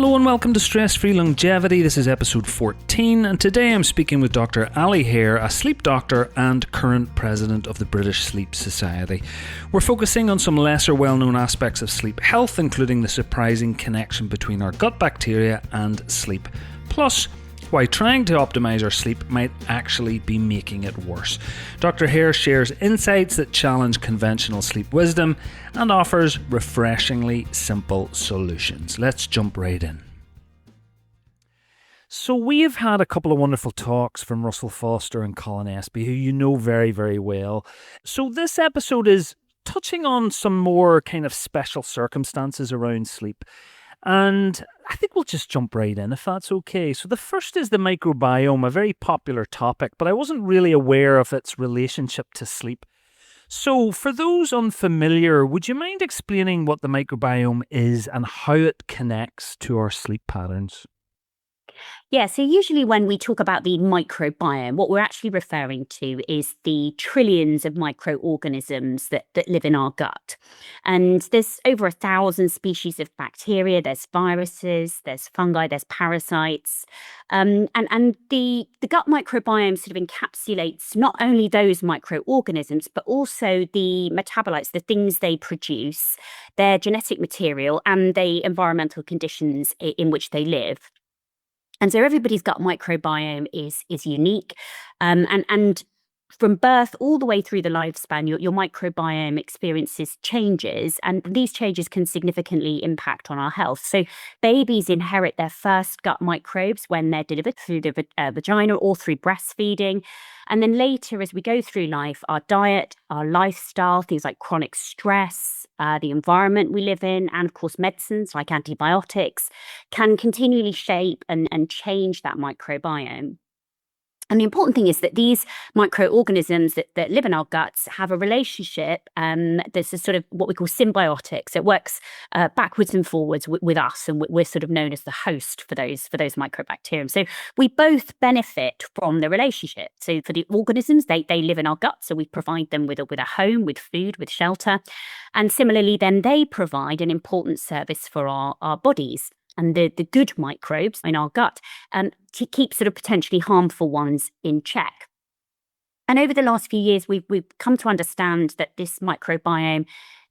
Hello and welcome to Stress-Free Longevity. This is episode 14 and today I'm speaking with Dr. Allie Hare, a sleep doctor and current president of the British Sleep Society. We're focusing on some lesser well-known aspects of sleep health, including the surprising connection between our gut bacteria and sleep. Plus, why trying to optimise our sleep might actually be making it worse. Dr. Hare shares insights that challenge conventional sleep wisdom and offers refreshingly simple solutions. Let's jump right in. So we have had a couple of wonderful talks from Russell Foster and Colin Espy, who you know very, very well. So this episode is touching on some more kind of special circumstances around sleep. And I think we'll just jump right in if that's okay. So the first is the microbiome, a very popular topic, but I wasn't really aware of its relationship to sleep. So for those unfamiliar, would you mind explaining what the microbiome is and how it connects to our sleep patterns? Yeah, so usually when we talk about the microbiome, what we're actually referring to is the trillions of microorganisms that live in our gut. And there's over 1,000 species of bacteria, there's viruses, there's fungi, there's parasites. And the gut microbiome sort of encapsulates not only those microorganisms, but also the metabolites, the things they produce, their genetic material, and the environmental conditions in which they live. And so everybody's gut microbiome is unique. And from birth all the way through the lifespan, your microbiome experiences changes, and these changes can significantly impact on our health. So babies inherit their first gut microbes when they're delivered through the vagina or through breastfeeding. And then later, as we go through life, our diet, our lifestyle, things like chronic stress, the environment we live in, and of course, medicines like antibiotics can continually shape and change that microbiome. And the important thing is that these microorganisms that live in our guts have a relationship that's a sort of what we call symbiotic. So it works backwards and forwards with us, and we're sort of known as the host for those microbacterium. So we both benefit from the relationship. So for the organisms, they live in our gut, so we provide them with a home, with food, with shelter. And similarly, then they provide an important service for our bodies. And the good microbes in our gut to keep sort of potentially harmful ones in check. And over the last few years, we've come to understand that this microbiome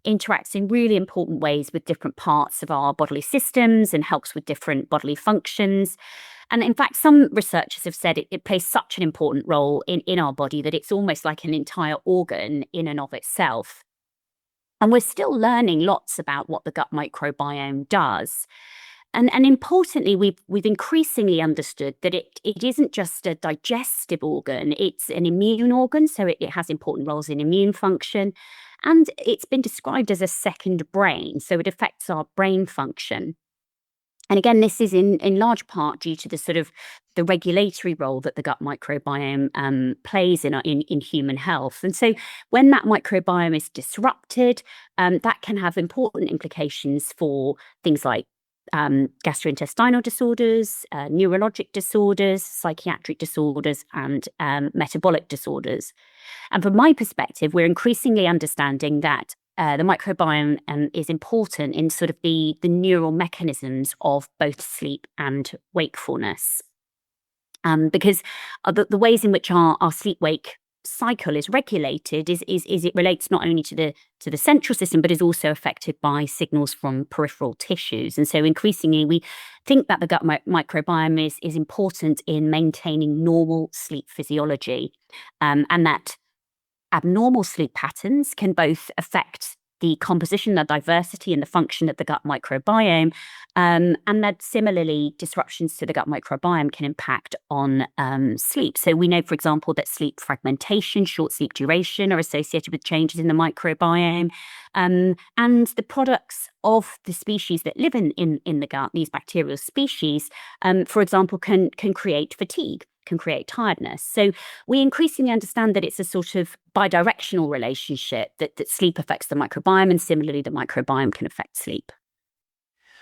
interacts in really important ways with different parts of our bodily systems and helps with different bodily functions. And in fact, some researchers have said it plays such an important role in our body that it's almost like an entire organ in and of itself. And we're still learning lots about what the gut microbiome does. And importantly, we've increasingly understood that it isn't just a digestive organ, it's an immune organ, so it has important roles in immune function. And it's been described as a second brain, so it affects our brain function. And again, this is in large part due to the sort of the regulatory role that the gut microbiome plays in human health. And so when that microbiome is disrupted, that can have important implications for things like gastrointestinal disorders, neurologic disorders, psychiatric disorders, and metabolic disorders. And from my perspective, we're increasingly understanding that the microbiome is important in sort of the neural mechanisms of both sleep and wakefulness. Because the ways in which our sleep-wake cycle is regulated is it relates not only to the central system, but is also affected by signals from peripheral tissues. And so increasingly we think that the gut microbiome is important in maintaining normal sleep physiology, and that abnormal sleep patterns can both affect the composition, the diversity, and the function of the gut microbiome, and that similarly disruptions to the gut microbiome can impact on sleep. So we know, for example, that sleep fragmentation, short sleep duration are associated with changes in the microbiome, and the products of the species that live in the gut, these bacterial species, for example, can create fatigue, can create tiredness. So we increasingly understand that it's a sort of bidirectional relationship, that sleep affects the microbiome and similarly the microbiome can affect sleep.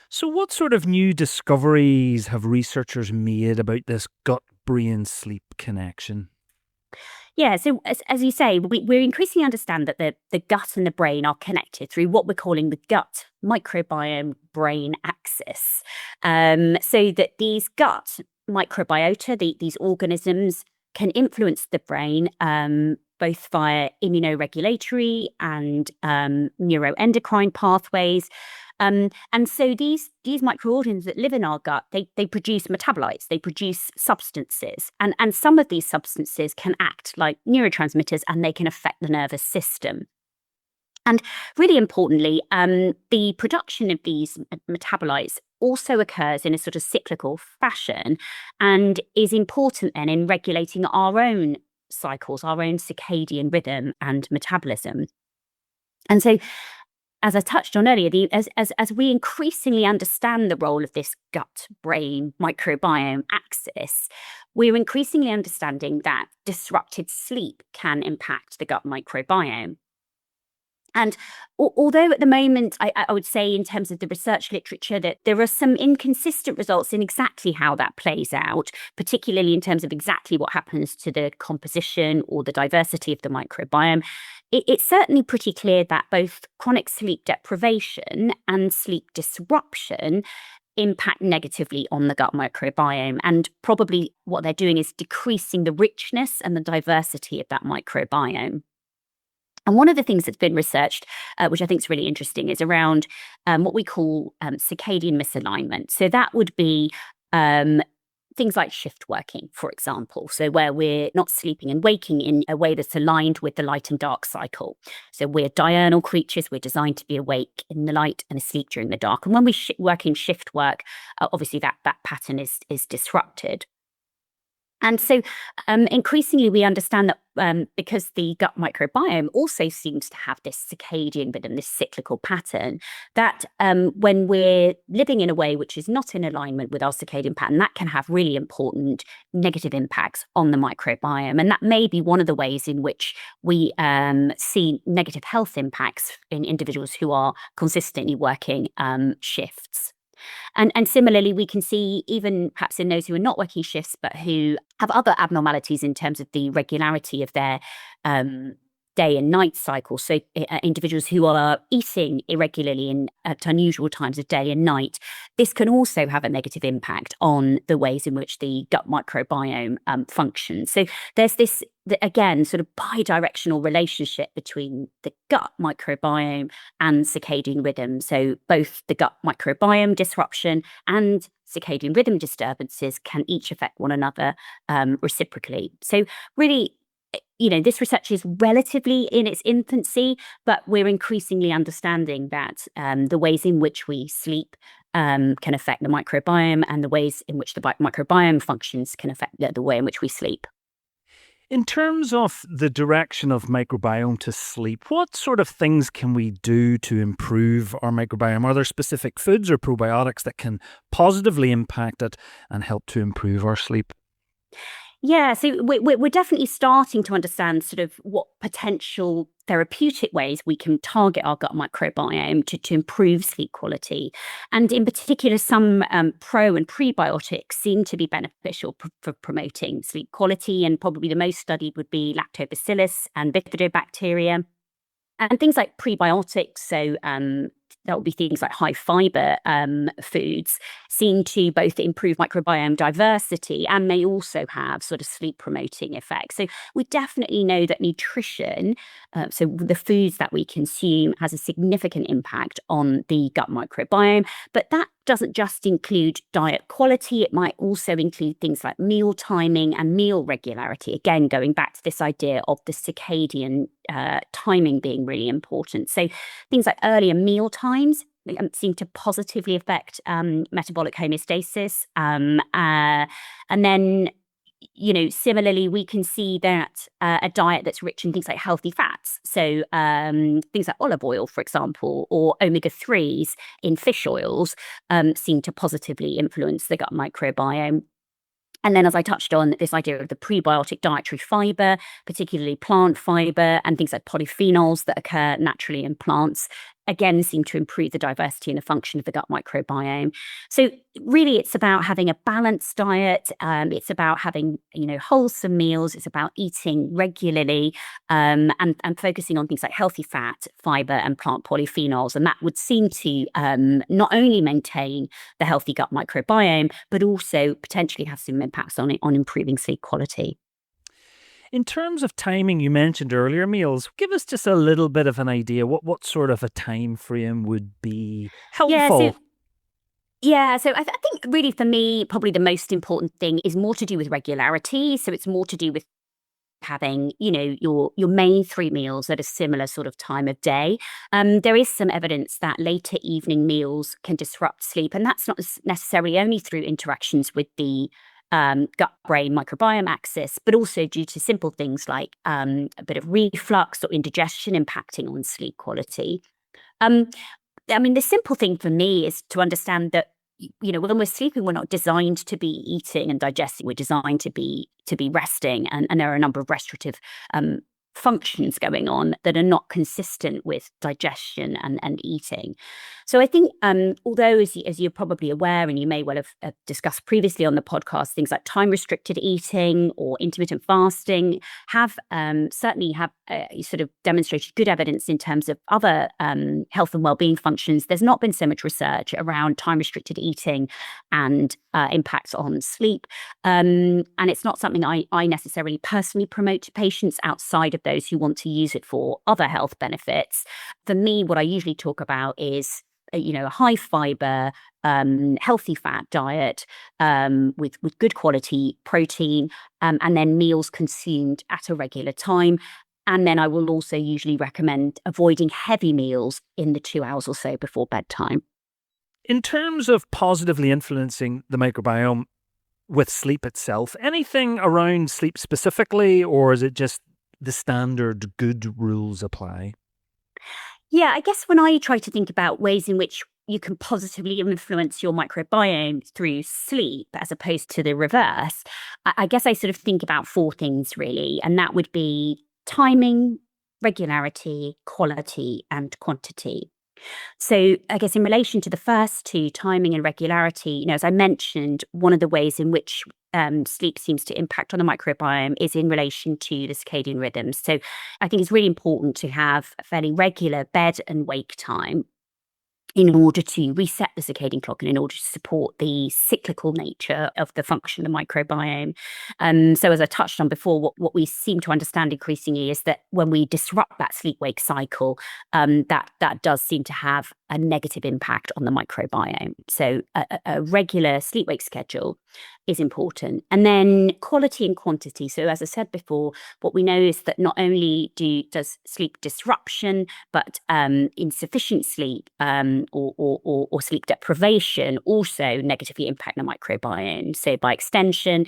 So what sort of new discoveries have researchers made about this gut-brain sleep connection? Yeah, so as you say, we increasingly understand that the gut and the brain are connected through what we're calling the gut microbiome brain axis. So that these gut microbiota, these organisms, can influence the brain both via immunoregulatory and neuroendocrine pathways. And so these microorganisms that live in our gut, they produce metabolites, they produce substances, and some of these substances can act like neurotransmitters and they can affect the nervous system. And really importantly, the production of these metabolites also occurs in a sort of cyclical fashion and is important then in regulating our own cycles, our own circadian rhythm and metabolism. And so, as I touched on earlier, as we increasingly understand the role of this gut brain microbiome axis, we're increasingly understanding that disrupted sleep can impact the gut microbiome. And although at the moment, I would say in terms of the research literature that there are some inconsistent results in exactly how that plays out, particularly in terms of exactly what happens to the composition or the diversity of the microbiome, it's certainly pretty clear that both chronic sleep deprivation and sleep disruption impact negatively on the gut microbiome. And probably what they're doing is decreasing the richness and the diversity of that microbiome. And one of the things that's been researched, which I think is really interesting, is around what we call circadian misalignment. So that would be things like shift working, for example. So where we're not sleeping and waking in a way that's aligned with the light and dark cycle. So we're diurnal creatures. We're designed to be awake in the light and asleep during the dark. And when we work in shift work, obviously that pattern is disrupted. And so increasingly we understand that because the gut microbiome also seems to have this circadian rhythm, this cyclical pattern, that when we're living in a way which is not in alignment with our circadian pattern, that can have really important negative impacts on the microbiome. And that may be one of the ways in which we see negative health impacts in individuals who are consistently working shifts. And similarly, we can see even perhaps in those who are not working shifts, but who have other abnormalities in terms of the regularity of their day and night cycle. So individuals who are eating irregularly at unusual times of day and night, this can also have a negative impact on the ways in which the gut microbiome functions. So there's this, again, sort of bi-directional relationship between the gut microbiome and circadian rhythm. So both the gut microbiome disruption and circadian rhythm disturbances can each affect one another reciprocally. So really, this research is relatively in its infancy, but we're increasingly understanding that the ways in which we sleep can affect the microbiome, and the ways in which the microbiome functions can affect the way in which we sleep. In terms of the direction of microbiome to sleep, what sort of things can we do to improve our microbiome? Are there specific foods or probiotics that can positively impact it and help to improve our sleep? Yeah, so we're definitely starting to understand sort of what potential therapeutic ways we can target our gut microbiome to improve sleep quality. And in particular, some pro and prebiotics seem to be beneficial for promoting sleep quality. And probably the most studied would be lactobacillus and bifidobacteria. And things like prebiotics, so that would be things like high fiber foods, seem to both improve microbiome diversity and may also have sort of sleep promoting effects. So we definitely know that nutrition, so the foods that we consume, has a significant impact on the gut microbiome. But that doesn't just include diet quality. It might also include things like meal timing and meal regularity. Again, going back to this idea of the circadian timing being really important. So things like earlier meal times seem to positively affect metabolic homeostasis. And then, similarly, we can see that a diet that's rich in things like healthy fats, so things like olive oil, for example, or omega-3s in fish oils, seem to positively influence the gut microbiome. And then, as I touched on, this idea of the prebiotic dietary fiber, particularly plant fiber, and things like polyphenols that occur naturally in plants, again seem to improve the diversity and the function of the gut microbiome. So really, it's about having a balanced diet. It's about having, wholesome meals. It's about eating regularly, and focusing on things like healthy fat, fiber, and plant polyphenols. And that would seem to not only maintain the healthy gut microbiome, but also potentially have some impacts on improving sleep quality. In terms of timing, you mentioned earlier meals. Give us just a little bit of an idea. What sort of a time frame would be Yeah, helpful? so I think really for me, probably the most important thing is more to do with regularity. So it's more to do with having, your main three meals at a similar sort of time of day. There is some evidence that later evening meals can disrupt sleep, and that's not necessarily only through interactions with the gut-brain microbiome axis, but also due to simple things like a bit of reflux or indigestion impacting on sleep quality. Um, the simple thing for me is to understand that when we're sleeping, we're not designed to be eating and digesting. We're designed to be resting, and there are a number of restorative functions going on that are not consistent with digestion and eating. So I think, although as you're probably aware, and you may well have discussed previously on the podcast, things like time restricted eating or intermittent fasting have certainly have sort of demonstrated good evidence in terms of other health and well-being functions. There's not been so much research around time restricted eating and impacts on sleep, and it's not something I necessarily personally promote to patients outside of those who want to use it for other health benefits. For me, what I usually talk about is a high fiber, healthy fat diet, with good quality protein, and then meals consumed at a regular time. And then I will also usually recommend avoiding heavy meals in the 2 hours or so before bedtime. In terms of positively influencing the microbiome with sleep itself, anything around sleep specifically, or is it just the standard good rules apply? Yeah, I guess when I try to think about ways in which you can positively influence your microbiome through sleep as opposed to the reverse, I guess I sort of think about four things really, and that would be timing, regularity, quality, and quantity. So I guess in relation to the first two, timing and regularity, as I mentioned, one of the ways in which sleep seems to impact on the microbiome is in relation to the circadian rhythms. So I think it's really important to have a fairly regular bed and wake time in order to reset the circadian clock and in order to support the cyclical nature of the function of the microbiome. So as I touched on before, what we seem to understand increasingly is that when we disrupt that sleep-wake cycle, that does seem to have a negative impact on the microbiome. So a regular sleep-wake schedule is important. And then quality and quantity. So as I said before, what we know is that not only does sleep disruption, but insufficient sleep or sleep deprivation also negatively impact the microbiome. So by extension,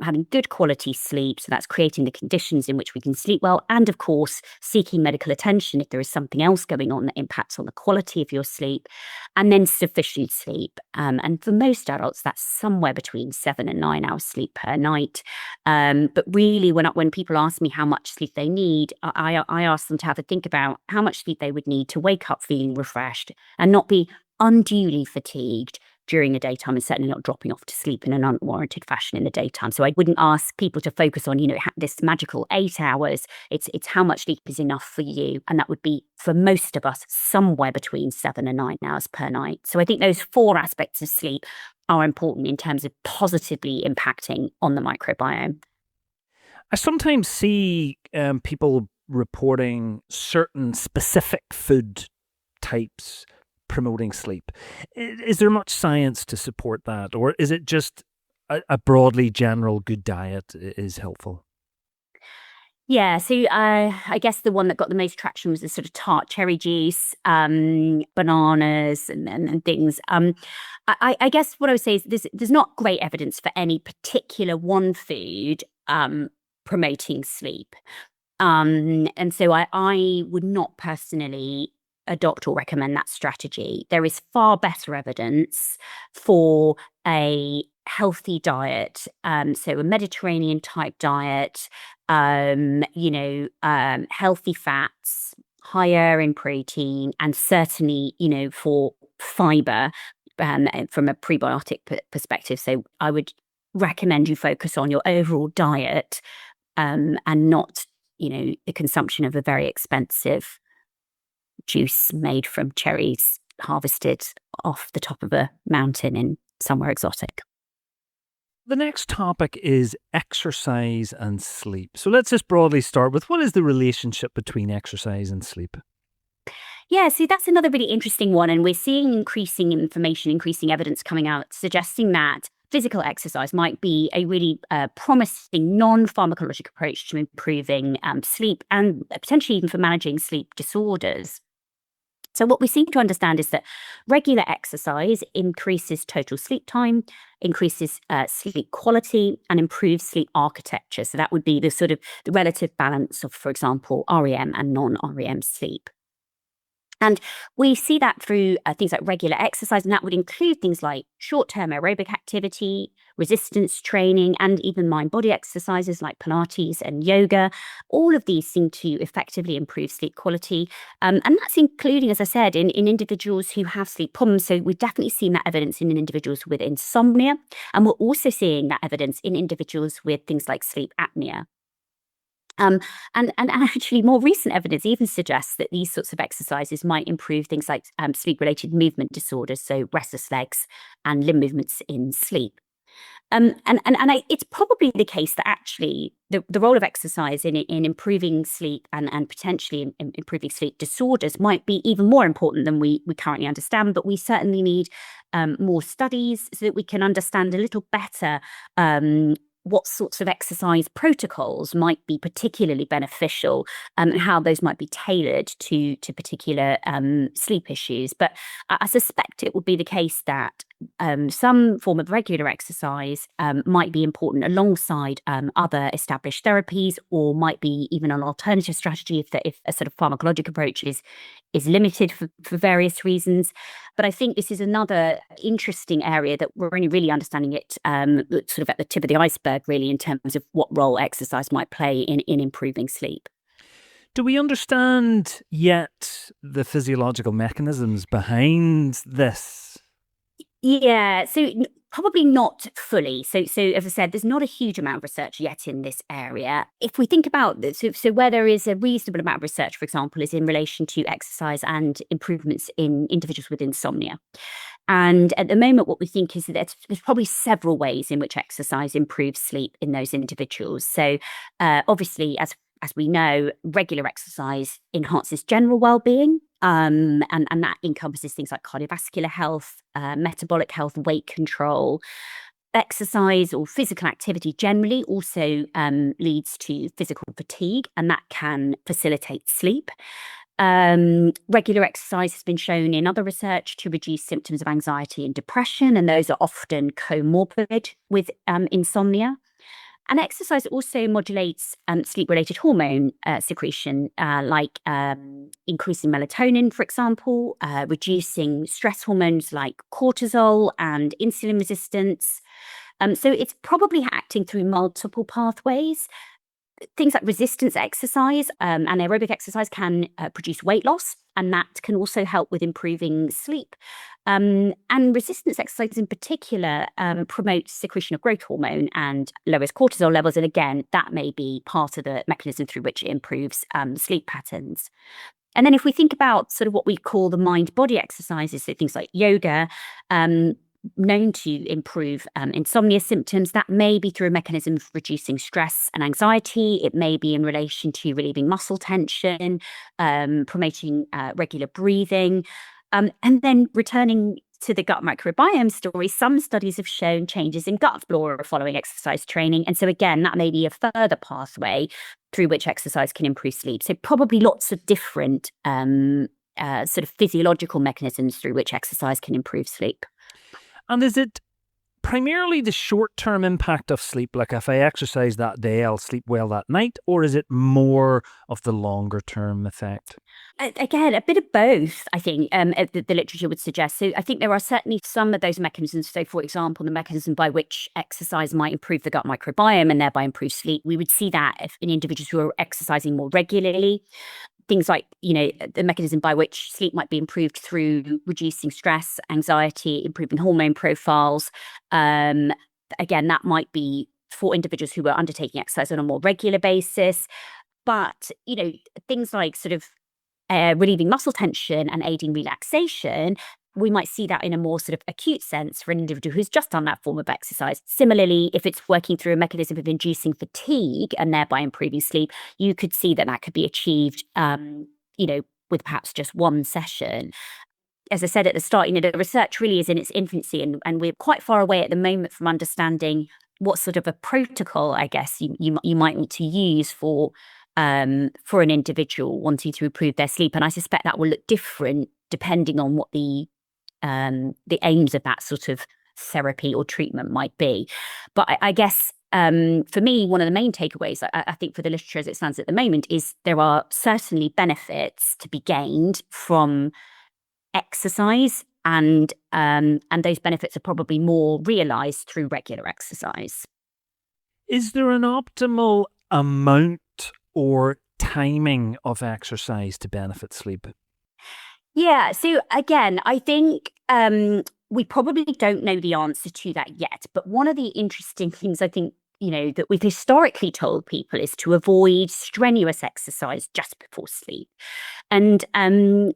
having good quality sleep, so that's creating the conditions in which we can sleep well, and of course, seeking medical attention if there is something else going on that impacts on the quality of your sleep, and then sufficient sleep. And for most adults, that's somewhere between 7 and 9 hours sleep per night. But really, when people ask me how much sleep they need, I ask them to have a think about how much sleep they would need to wake up feeling refreshed and not be unduly fatigued during the daytime, and certainly not dropping off to sleep in an unwarranted fashion in the daytime. So I wouldn't ask people to focus on, this magical 8 hours. It's how much sleep is enough for you. And that would be, for most of us, somewhere between 7 and 9 hours per night. So I think those four aspects of sleep are important in terms of positively impacting on the microbiome. I sometimes see people reporting certain specific food types promoting sleep. Is there much science to support that, or is it just a broadly general good diet is helpful? Yeah, so I guess the one that got the most traction was the sort of tart cherry juice, bananas, and things. I guess what I would say is there's not great evidence for any particular one food promoting sleep. And so I would not personally adopt or recommend that strategy. There is far better evidence for a healthy diet, so a Mediterranean type diet, healthy fats, higher in protein, and certainly, for fiber from a prebiotic perspective. So I would recommend you focus on your overall diet and not, the consumption of a very expensive juice made from cherries harvested off the top of a mountain in somewhere exotic. The next topic is exercise and sleep. So let's just broadly start with, what is the relationship between exercise and sleep? Yeah, see, that's another really interesting one. And we're seeing increasing information, increasing evidence coming out suggesting that physical exercise might be a really promising non-pharmacologic approach to improving sleep and potentially even for managing sleep disorders. So what we seem to understand is that regular exercise increases total sleep time, increases sleep quality, and improves sleep architecture. So that would be the sort of the relative balance of, for example, REM and non-REM sleep. And we see that through things like regular exercise, and that would include things like short-term aerobic activity, resistance training, and even mind-body exercises like Pilates and yoga. All of these seem to effectively improve sleep quality. And that's including, as I said, in individuals who have sleep problems. So we've definitely seen that evidence in individuals with insomnia. And we're also seeing that evidence in individuals with things like sleep apnea. And actually, more recent evidence even suggests that these sorts of exercises might improve things like sleep-related movement disorders, so restless legs and limb movements in sleep. It's probably the case that actually the role of exercise in improving sleep and potentially in improving sleep disorders might be even more important than we currently understand. But we certainly need more studies so that we can understand a little better what sorts of exercise protocols might be particularly beneficial and how those might be tailored to particular sleep issues. But I suspect it would be the case that some form of regular exercise might be important alongside other established therapies, or might be even an alternative strategy if a sort of pharmacologic approach is limited for various reasons. But I think this is another interesting area that we're only really understanding it sort of at the tip of the iceberg, really, in terms of what role exercise might play in improving sleep. Do we understand yet the physiological mechanisms behind this? Yeah, so probably not fully. So as I said, there's not a huge amount of research yet in this area. If we think about this, so where there is a reasonable amount of research, for example, is in relation to exercise and improvements in individuals with insomnia. And at the moment, what we think is that there's probably several ways in which exercise improves sleep in those individuals. So obviously, as we know, regular exercise enhances general well-being. And that encompasses things like cardiovascular health, metabolic health, weight control. Exercise or physical activity generally also leads to physical fatigue, and that can facilitate sleep. Regular exercise has been shown in other research to reduce symptoms of anxiety and depression, and those are often comorbid with insomnia. And exercise also modulates sleep-related hormone secretion, like increasing melatonin, for example, reducing stress hormones like cortisol and insulin resistance. So it's probably acting through multiple pathways. Things like resistance exercise and aerobic exercise can produce weight loss, and that can also help with improving sleep. And resistance exercise in particular promotes secretion of growth hormone and lowers cortisol levels. And again, that may be part of the mechanism through which it improves sleep patterns. And then if we think about sort of what we call the mind-body exercises, so things like yoga, known to improve insomnia symptoms. That may be through a mechanism of reducing stress and anxiety. It may be in relation to relieving muscle tension, promoting regular breathing. And then returning to the gut microbiome story, some studies have shown changes in gut flora following exercise training. And so again, that may be a further pathway through which exercise can improve sleep. So probably lots of different sort of physiological mechanisms through which exercise can improve sleep. And is it primarily the short-term impact of sleep, like if I exercise that day, I'll sleep well that night, or is it more of the longer-term effect? Again, a bit of both, I think, the literature would suggest. So I think there are certainly some of those mechanisms. So, for example, the mechanism by which exercise might improve the gut microbiome and thereby improve sleep. We would see that in individuals who are exercising more regularly. things like, the mechanism by which sleep might be improved through reducing stress, anxiety, improving hormone profiles. Again, that might be for individuals who are undertaking exercise on a more regular basis. But, things like sort of relieving muscle tension and aiding relaxation, we might see that in a more sort of acute sense for an individual who's just done that form of exercise. Similarly, if it's working through a mechanism of inducing fatigue and thereby improving sleep, you could see that that could be achieved, with perhaps just one session. As I said at the start, the research really is in its infancy, and we're quite far away at the moment from understanding what sort of a protocol, I guess, you might need to use for an individual wanting to improve their sleep. And I suspect that will look different depending on what the aims of that sort of therapy or treatment might be. But I guess for me, one of the main takeaways, I think, for the literature as it stands at the moment is there are certainly benefits to be gained from exercise, and those benefits are probably more realized through regular exercise. Is there an optimal amount or timing of exercise to benefit sleep? Yeah. So again, I think we probably don't know the answer to that yet. But one of the interesting things I think, that we've historically told people is to avoid strenuous exercise just before sleep. And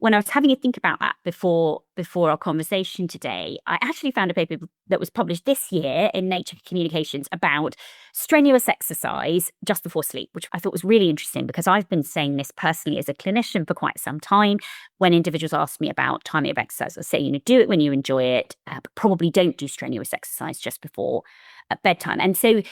when I was having a think about that before our conversation today, I actually found a paper that was published this year in Nature Communications about strenuous exercise just before sleep, which I thought was really interesting because I've been saying this personally as a clinician for quite some time. When individuals ask me about timing of exercise, I say, do it when you enjoy it, but probably don't do strenuous exercise just before bedtime. And so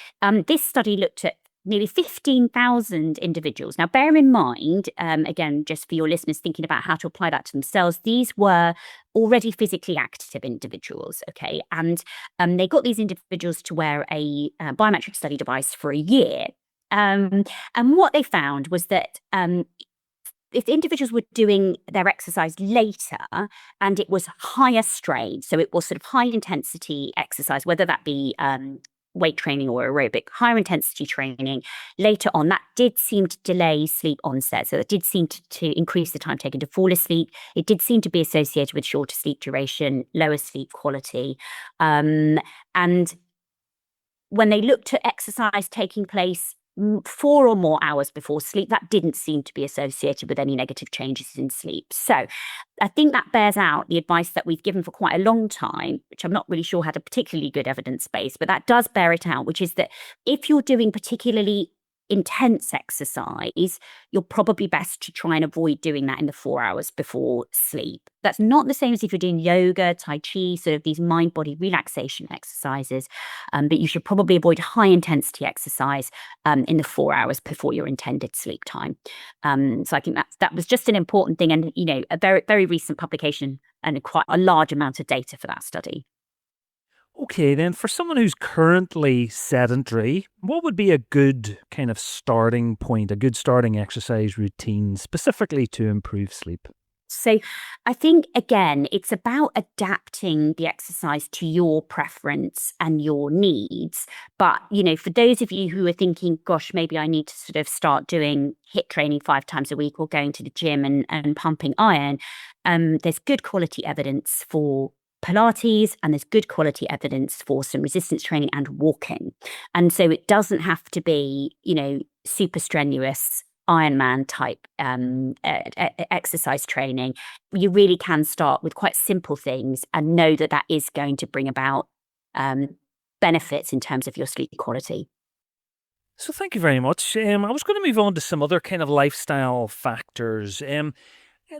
this study looked at nearly 15,000 individuals. Now, bear in mind, again, just for your listeners thinking about how to apply that to themselves, these were already physically active individuals, okay? And they got these individuals to wear a biometric study device for a year. And what they found was that if the individuals were doing their exercise later and it was higher strain, so it was sort of high intensity exercise, whether that be weight training or aerobic, higher intensity training later on, that did seem to delay sleep onset. So it did seem to increase the time taken to fall asleep. It did seem to be associated with shorter sleep duration, lower sleep quality. And when they looked at exercise taking place 4 or more hours before sleep, that didn't seem to be associated with any negative changes in sleep. So I think that bears out the advice that we've given for quite a long time, which I'm not really sure had a particularly good evidence base, but that does bear it out, which is that if you're doing particularly intense exercise, you're probably best to try and avoid doing that in the 4 hours before sleep. That's not the same as if you're doing yoga, tai chi, sort of these mind-body relaxation exercises, but you should probably avoid high-intensity exercise in the 4 hours before your intended sleep time. So I think that was just an important thing, and a very, very recent publication and quite a large amount of data for that study. Okay, then for someone who's currently sedentary, what would be a good kind of starting point, a good starting exercise routine specifically to improve sleep? So I think, again, it's about adapting the exercise to your preference and your needs. But, for those of you who are thinking, gosh, maybe I need to sort of start doing HIIT training 5 times a week or going to the gym and pumping iron, there's good quality evidence for Pilates, and there's good quality evidence for some resistance training and walking. And so it doesn't have to be, super strenuous Ironman type exercise training. You really can start with quite simple things and know that that is going to bring about benefits in terms of your sleep quality. So thank you very much. I was going to move on to some other kind of lifestyle factors.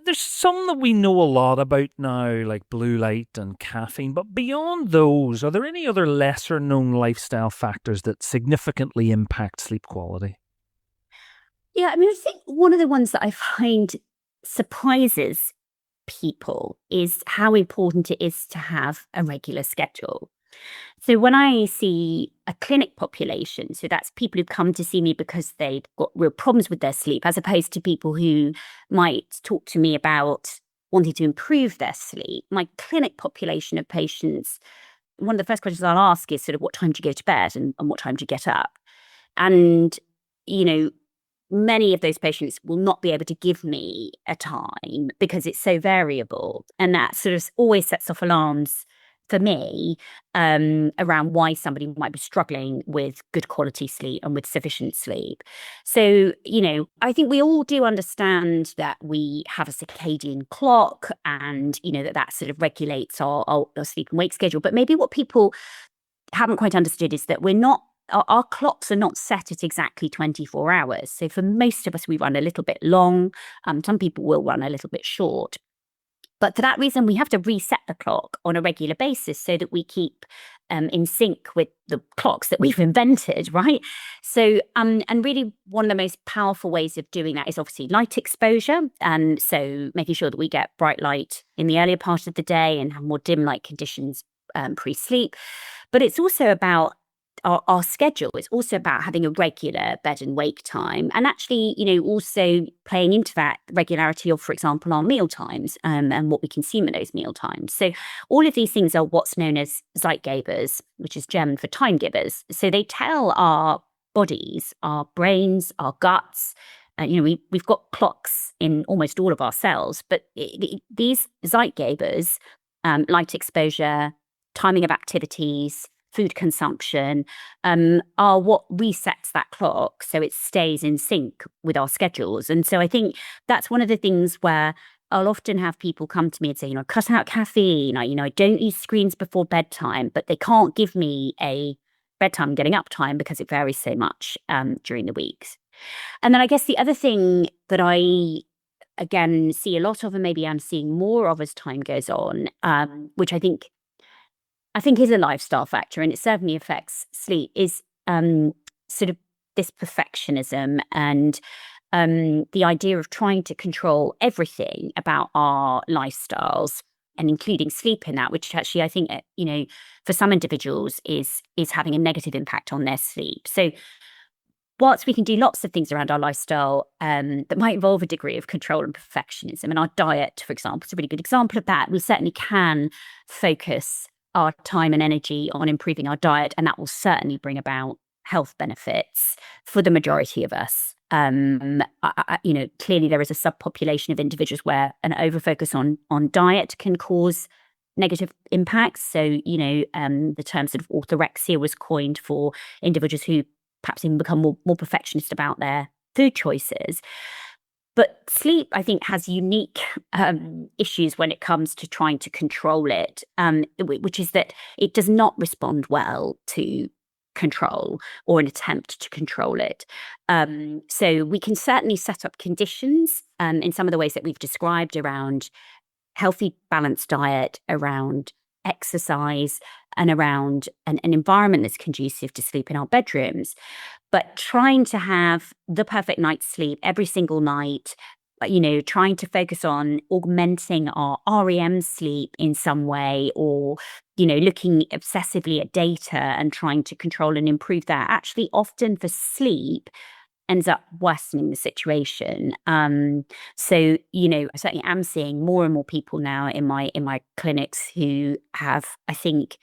There's some that we know a lot about now, like blue light and caffeine, but beyond those, are there any other lesser known lifestyle factors that significantly impact sleep quality? Yeah, I mean, I think one of the ones that I find surprises people is how important it is to have a regular schedule. So when I see a clinic population, so that's people who come to see me because they've got real problems with their sleep, as opposed to people who might talk to me about wanting to improve their sleep, my clinic population of patients, one of the first questions I'll ask is sort of what time do you go to bed and what time do you get up? And, many of those patients will not be able to give me a time because it's so variable. And that sort of always sets off alarms for me around why somebody might be struggling with good quality sleep and with sufficient sleep. So, I think we all do understand that we have a circadian clock and, that sort of regulates our sleep and wake schedule. But maybe what people haven't quite understood is that our clocks are not set at exactly 24 hours. So for most of us, we run a little bit long. Some people will run a little bit short. But for that reason, we have to reset the clock on a regular basis so that we keep in sync with the clocks that we've invented, right? So, and really one of the most powerful ways of doing that is obviously light exposure. And so making sure that we get bright light in the earlier part of the day and have more dim light conditions pre-sleep. But it's also about our schedule. It's also about having a regular bed and wake time, and actually, also playing into that regularity of, for example, our meal times and what we consume at those meal times. So all of these things are what's known as Zeitgebers, which is German for time givers. So they tell our bodies, our brains, our guts. We've got clocks in almost all of our cells, but these Zeitgebers, light exposure, timing of activities, food consumption, are what resets that clock so it stays in sync with our schedules. And so I think that's one of the things where I'll often have people come to me and say, cut out caffeine, I don't use screens before bedtime, but they can't give me a bedtime getting up time because it varies so much during the weeks. And then I guess the other thing that I again see a lot of, and maybe I'm seeing more of as time goes on, which I think is a lifestyle factor, and it certainly affects sleep, is sort of this perfectionism and the idea of trying to control everything about our lifestyles, and including sleep in that, which actually I think, for some individuals is having a negative impact on their sleep. So whilst we can do lots of things around our lifestyle that might involve a degree of control and perfectionism, and our diet, for example, is a really good example of that, we certainly can focus our time and energy on improving our diet, and that will certainly bring about health benefits for the majority of us. Clearly there is a subpopulation of individuals where an overfocus on diet can cause negative impacts. So, the term sort of orthorexia was coined for individuals who perhaps even become more perfectionist about their food choices. But sleep, I think, has unique issues when it comes to trying to control it, which is that it does not respond well to control or an attempt to control it. So we can certainly set up conditions in some of the ways that we've described around healthy, balanced diet, around exercise, and around an environment that's conducive to sleep in our bedrooms. But trying to have the perfect night's sleep every single night, trying to focus on augmenting our REM sleep in some way, or, looking obsessively at data and trying to control and improve that, actually often for sleep ends up worsening the situation. So, I certainly am seeing more and more people now in my clinics who have, I think,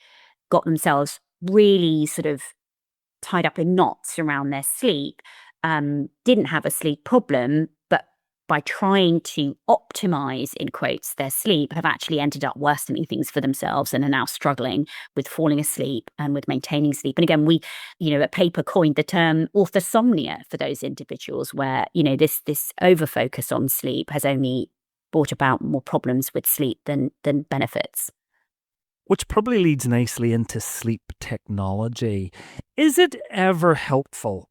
got themselves really sort of tied up in knots around their sleep, didn't have a sleep problem, but by trying to optimize, in quotes, their sleep, have actually ended up worsening things for themselves and are now struggling with falling asleep and with maintaining sleep. And again, we, a paper coined the term orthosomnia for those individuals where, this overfocus on sleep has only brought about more problems with sleep than benefits. Which probably leads nicely into sleep technology. Is it ever helpful?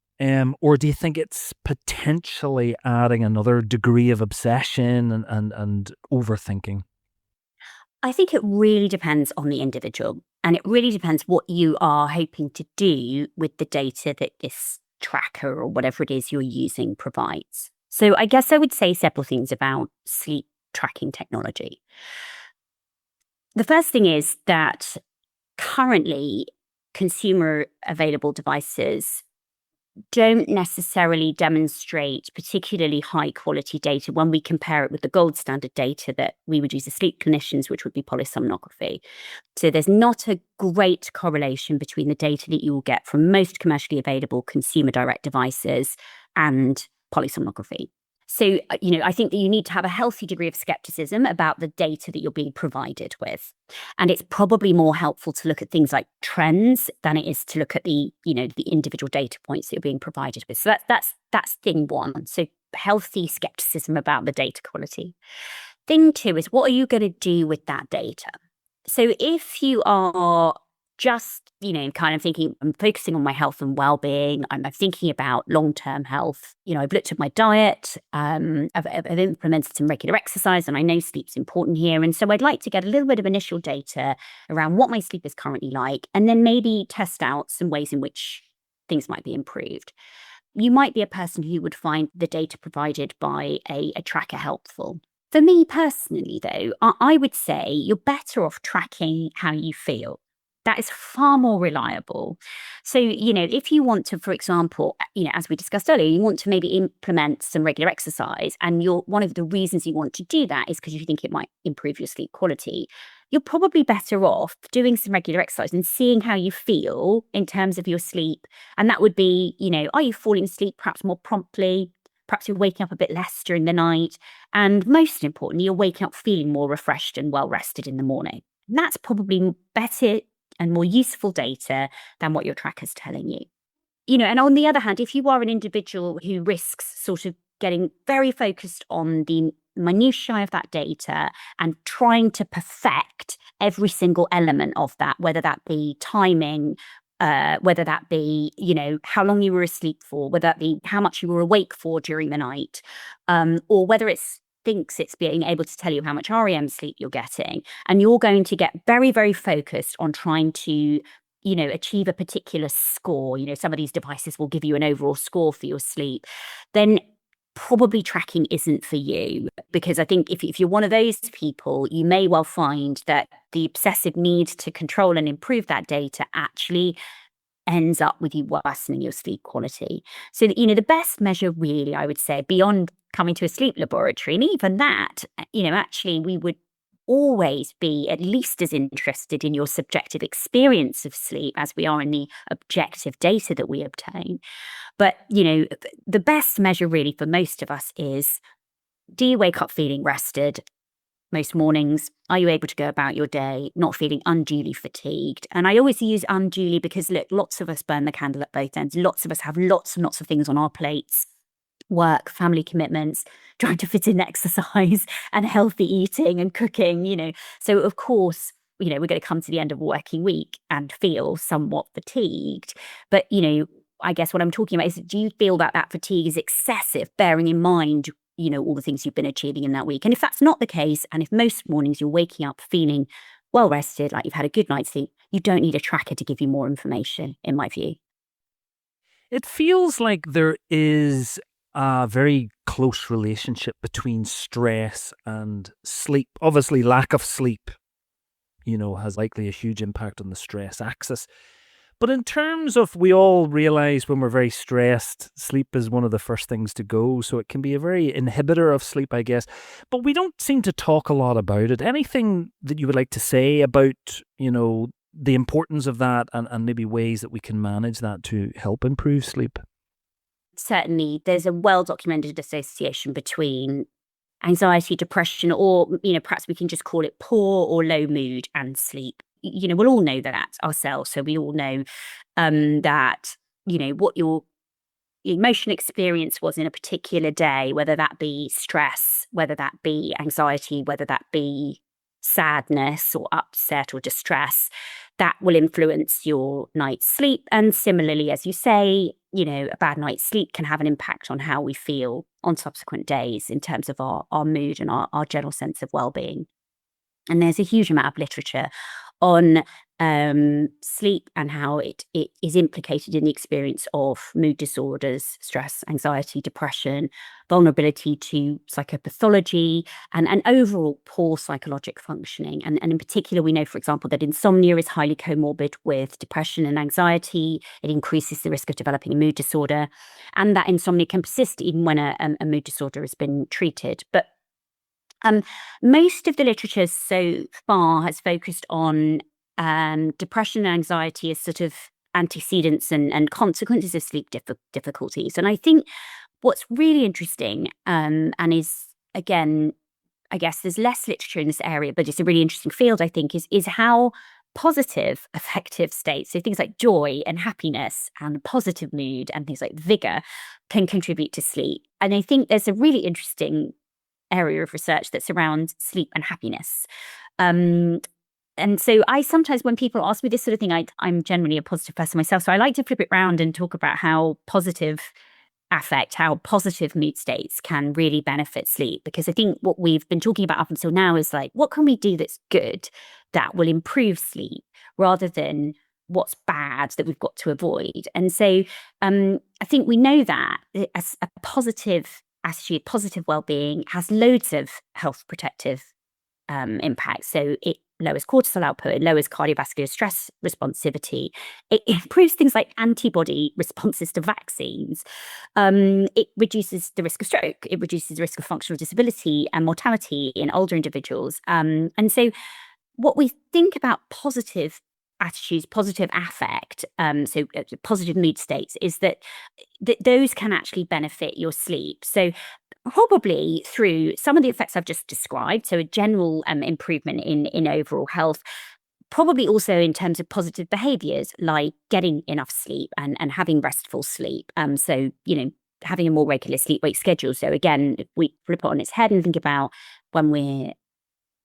Or do you think it's potentially adding another degree of obsession and overthinking? I think it really depends on the individual, and it really depends what you are hoping to do with the data that this tracker or whatever it is you're using provides. So I guess I would say several things about sleep tracking technology. The first thing is that currently consumer available devices don't necessarily demonstrate particularly high quality data when we compare it with the gold standard data that we would use as sleep clinicians, which would be polysomnography. So there's not a great correlation between the data that you will get from most commercially available consumer direct devices and polysomnography. So, I think that you need to have a healthy degree of skepticism about the data that you're being provided with. And it's probably more helpful to look at things like trends than it is to look at the individual data points that you're being provided with. So that's thing one. So healthy skepticism about the data quality. Thing two is, what are you going to do with that data? So if you are just, kind of thinking, I'm focusing on my health and well-being, I'm thinking about long-term health, I've looked at my diet, I've implemented some regular exercise, and I know sleep's important here. And so I'd like to get a little bit of initial data around what my sleep is currently like, and then maybe test out some ways in which things might be improved. You might be a person who would find the data provided by a tracker helpful. For me personally, though, I would say you're better off tracking how you feel. That is far more reliable. So, if you want to, for example, as we discussed earlier, you want to maybe implement some regular exercise, and one of the reasons you want to do that is because you think it might improve your sleep quality. You're probably better off doing some regular exercise and seeing how you feel in terms of your sleep. And that would be, are you falling asleep perhaps more promptly? Perhaps you're waking up a bit less during the night. And most importantly, you're waking up feeling more refreshed and well rested in the morning. And that's probably better and more useful data than what your tracker's telling you. And on the other hand, if you are an individual who risks sort of getting very focused on the minutiae of that data and trying to perfect every single element of that, whether that be timing, whether that be, how long you were asleep for, whether that be how much you were awake for during the night, or whether it's being able to tell you how much REM sleep you're getting, and you're going to get very, very focused on trying to, achieve a particular score. Some of these devices will give you an overall score for your sleep. Then probably tracking isn't for you, because I think if you're one of those people, you may well find that the obsessive need to control and improve that data actually ends up with you worsening your sleep quality. So, the best measure really, I would say, beyond coming to a sleep laboratory, and even that, actually we would always be at least as interested in your subjective experience of sleep as we are in the objective data that we obtain. But, the best measure really for most of us is, do you wake up feeling rested most mornings? Are you able to go about your day not feeling unduly fatigued? And I always use unduly because, look, lots of us burn the candle at both ends. Lots of us have lots and lots of things on our plates: work, family commitments, trying to fit in exercise and healthy eating and cooking, So, of course, we're going to come to the end of a working week and feel somewhat fatigued. But, I guess what I'm talking about is, do you feel that fatigue is excessive, bearing in mind all the things you've been achieving in that week? And if that's not the case, and if most mornings you're waking up feeling well rested, like you've had a good night's sleep, you don't need a tracker to give you more information, in my view. It feels like there is a very close relationship between stress and sleep. Obviously, lack of sleep, has likely a huge impact on the stress axis. But in terms of, we all realize when we're very stressed, sleep is one of the first things to go. So it can be a very inhibitor of sleep, I guess. But we don't seem to talk a lot about it. Anything that you would like to say about, the importance of that, and maybe ways that we can manage that to help improve sleep? Certainly, there's a well-documented association between anxiety, depression, or, perhaps we can just call it poor or low mood and sleep. We'll all know that ourselves. So we all know that, what your emotion experience was in a particular day, whether that be stress, whether that be anxiety, whether that be sadness or upset or distress, that will influence your night's sleep. And similarly, as you say, a bad night's sleep can have an impact on how we feel on subsequent days in terms of our mood and our general sense of well-being. And there's a huge amount of literature on sleep and how it is implicated in the experience of mood disorders, stress, anxiety, depression, vulnerability to psychopathology, and overall poor psychologic functioning. And in particular, we know, for example, that insomnia is highly comorbid with depression and anxiety. It increases the risk of developing a mood disorder, and that insomnia can persist even when a mood disorder has been treated. But most of the literature so far has focused on depression and anxiety as sort of antecedents and consequences of sleep difficulties. And I think what's really interesting, and is, again, I guess there's less literature in this area, but it's a really interesting field, I think, is how positive affective states, so things like joy and happiness and positive mood and things like vigor, can contribute to sleep. And I think there's a really interesting area of research that's around sleep and happiness. Um, and so I sometimes, when people ask me this sort of thing, I'm generally a positive person myself. So I like to flip it around and talk about how positive affect, how positive mood states can really benefit sleep. Because I think what we've been talking about up until now is like, what can we do that's good that will improve sleep rather than what's bad that we've got to avoid. And so I think we know that as a positive attitude, positive well-being has loads of health protective impact. So it lowers cortisol output, it lowers cardiovascular stress responsivity, it improves things like antibody responses to vaccines, it reduces the risk of stroke, it reduces the risk of functional disability and mortality in older individuals. And so what we think about positive attitudes, positive affect, positive mood states, is that those can actually benefit your sleep. So probably through some of the effects I've just described, so a general improvement in overall health, probably also in terms of positive behaviors like getting enough sleep and having restful sleep. So, having a more regular sleep-wake schedule. So again, if we flip it on its head and think about when we're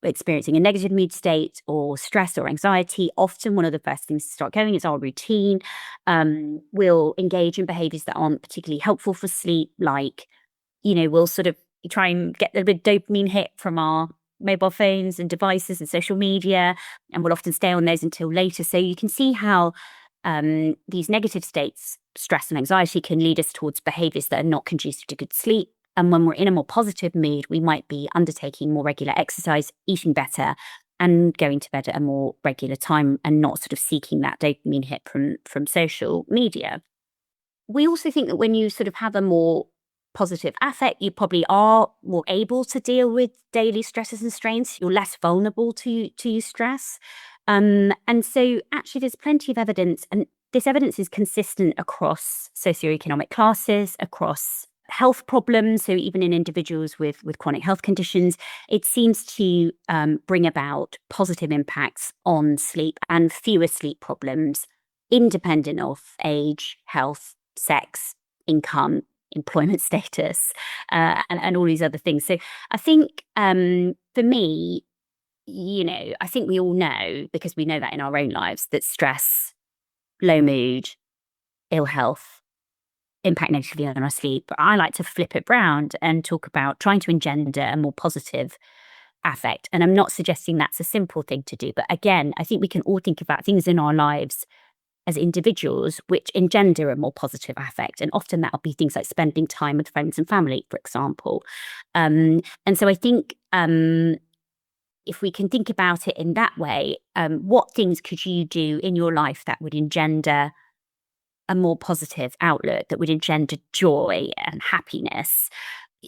experiencing a negative mood state or stress or anxiety, often one of the first things to start going is our routine. We'll engage in behaviors that aren't particularly helpful for sleep, like we'll sort of try and get a bit of dopamine hit from our mobile phones and devices and social media, and we'll often stay on those until later. So you can see how these negative states, stress and anxiety, can lead us towards behaviors that are not conducive to good sleep. And when we're in a more positive mood, we might be undertaking more regular exercise, eating better, and going to bed at a more regular time, and not sort of seeking that dopamine hit from social media. We also think that when you sort of have a more positive affect, you probably are more able to deal with daily stresses and strains. You're less vulnerable to stress. And so actually there's plenty of evidence, and this evidence is consistent across socioeconomic classes, across health problems. So even in individuals with chronic health conditions, it seems to bring about positive impacts on sleep and fewer sleep problems, independent of age, health, sex, income, employment status, and all these other things. So I think for me, I think we all know, because we know that in our own lives, that stress, low mood, ill health impact negatively on our sleep. But I like to flip it round and talk about trying to engender a more positive affect. And I'm not suggesting that's a simple thing to do. But again, I think we can all think about things in our lives as individuals which engender a more positive affect. And often that'll be things like spending time with friends and family, for example. And so I think if we can think about it in that way, what things could you do in your life that would engender a more positive outlook, that would engender joy and happiness?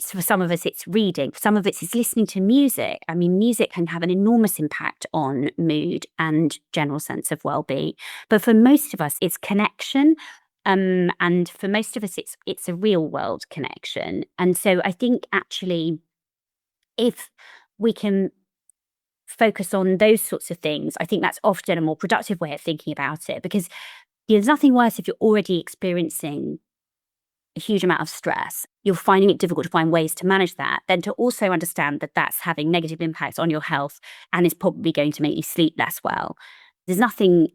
For some of us, it's reading. For some of us, it's listening to music. I mean, music can have an enormous impact on mood and general sense of well-being. But for most of us, it's connection. And for most of us, it's a real world connection. And so I think actually, if we can focus on those sorts of things, I think that's often a more productive way of thinking about it, because there's nothing worse if you're already experiencing a huge amount of stress, you're finding it difficult to find ways to manage that, then to also understand that that's having negative impacts on your health and is probably going to make you sleep less well. There's nothing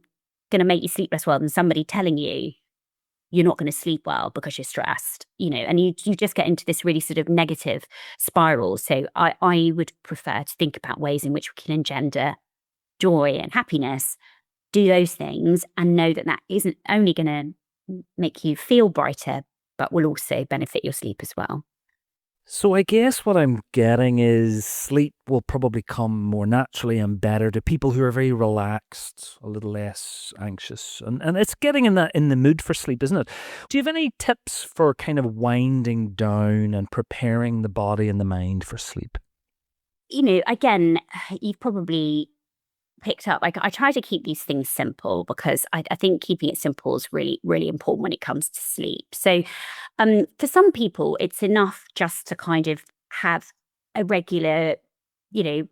going to make you sleep less well than somebody telling you you're not going to sleep well because you're stressed, and you just get into this really sort of negative spiral. So I would prefer to think about ways in which we can engender joy and happiness, do those things, and know that isn't only going to make you feel brighter, but will also benefit your sleep as well. So I guess what I'm getting is sleep will probably come more naturally and better to people who are very relaxed, a little less anxious. And it's getting in the mood for sleep, isn't it? Do you have any tips for kind of winding down and preparing the body and the mind for sleep? Again, you've probably picked up, I try to keep these things simple because I think keeping it simple is really, really important when it comes to sleep. So for some people, it's enough just to kind of have a regular, you know,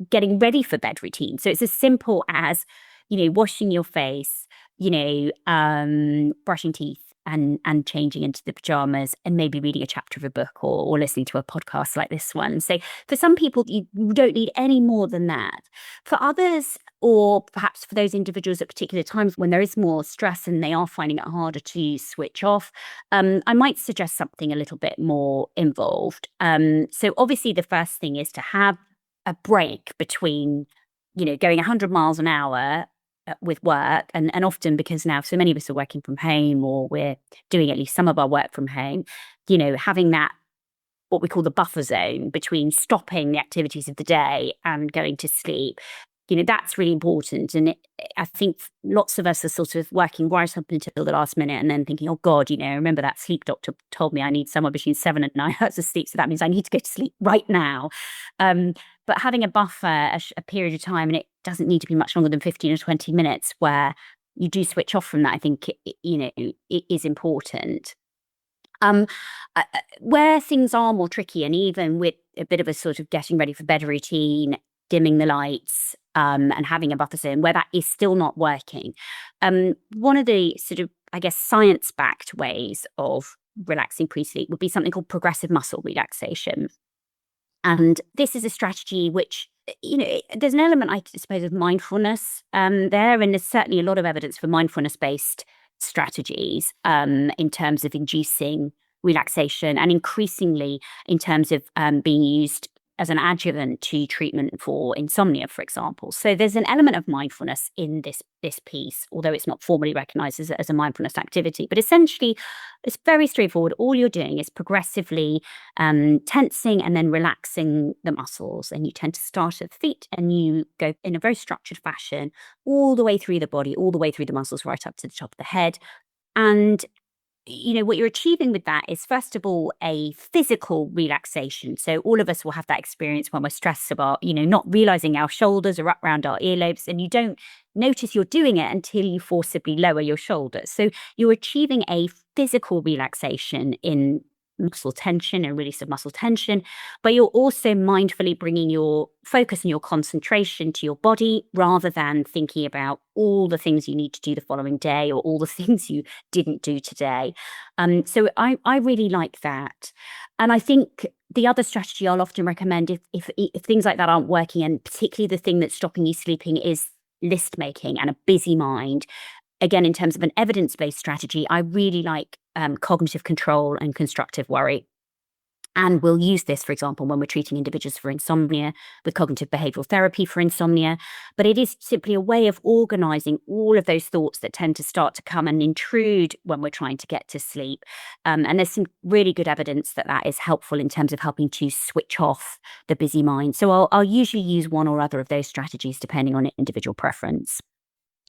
getting ready for bed routine. So it's as simple as, washing your face, brushing teeth and changing into the pajamas and maybe reading a chapter of a book or listening to a podcast like this one. So for some people, you don't need any more than that. For others, or perhaps for those individuals at particular times when there is more stress and they are finding it harder to switch off, I might suggest something a little bit more involved. So obviously the first thing is to have a break between, going 100 miles an hour with work, and often because now so many of us are working from home or we're doing at least some of our work from home, having that what we call the buffer zone between stopping the activities of the day and going to sleep. That's really important. And I think lots of us are sort of working right up until the last minute and then thinking, oh God, remember that sleep doctor told me I need somewhere between 7 and 9 hours of sleep. So that means I need to go to sleep right now. But having a buffer, a period of time, and it doesn't need to be much longer than 15 or 20 minutes where you do switch off from that, I think, it is important. Where things are more tricky, and even with a bit of a sort of getting ready for bed routine, dimming the lights, and having a buffer zone, where that is still not working. One of the sort of, I guess, science-backed ways of relaxing pre-sleep would be something called progressive muscle relaxation. And this is a strategy which, there's an element, I suppose, of mindfulness there. And there's certainly a lot of evidence for mindfulness-based strategies in terms of inducing relaxation, and increasingly in terms of being used as an adjuvant to treatment for insomnia, for example. So there's an element of mindfulness in this piece, although it's not formally recognized as a mindfulness activity. But essentially, it's very straightforward. All you're doing is progressively tensing and then relaxing the muscles. And you tend to start at the feet and you go in a very structured fashion all the way through the body, all the way through the muscles, right up to the top of the head. And what you're achieving with that is, first of all, a physical relaxation. So all of us will have that experience when we're stressed about, not realizing our shoulders are up around our earlobes, and you don't notice you're doing it until you forcibly lower your shoulders. So you're achieving a physical relaxation in muscle tension and release of muscle tension, but you're also mindfully bringing your focus and your concentration to your body rather than thinking about all the things you need to do the following day or all the things you didn't do today. So I really like that. And I think the other strategy I'll often recommend if things like that aren't working, and particularly the thing that's stopping you sleeping is list making and a busy mind. Again, in terms of an evidence-based strategy, I really like cognitive control and constructive worry. And we'll use this, for example, when we're treating individuals for insomnia with cognitive behavioral therapy for insomnia. But it is simply a way of organizing all of those thoughts that tend to start to come and intrude when we're trying to get to sleep. And there's some really good evidence that is helpful in terms of helping to switch off the busy mind. So I'll usually use one or other of those strategies depending on individual preference.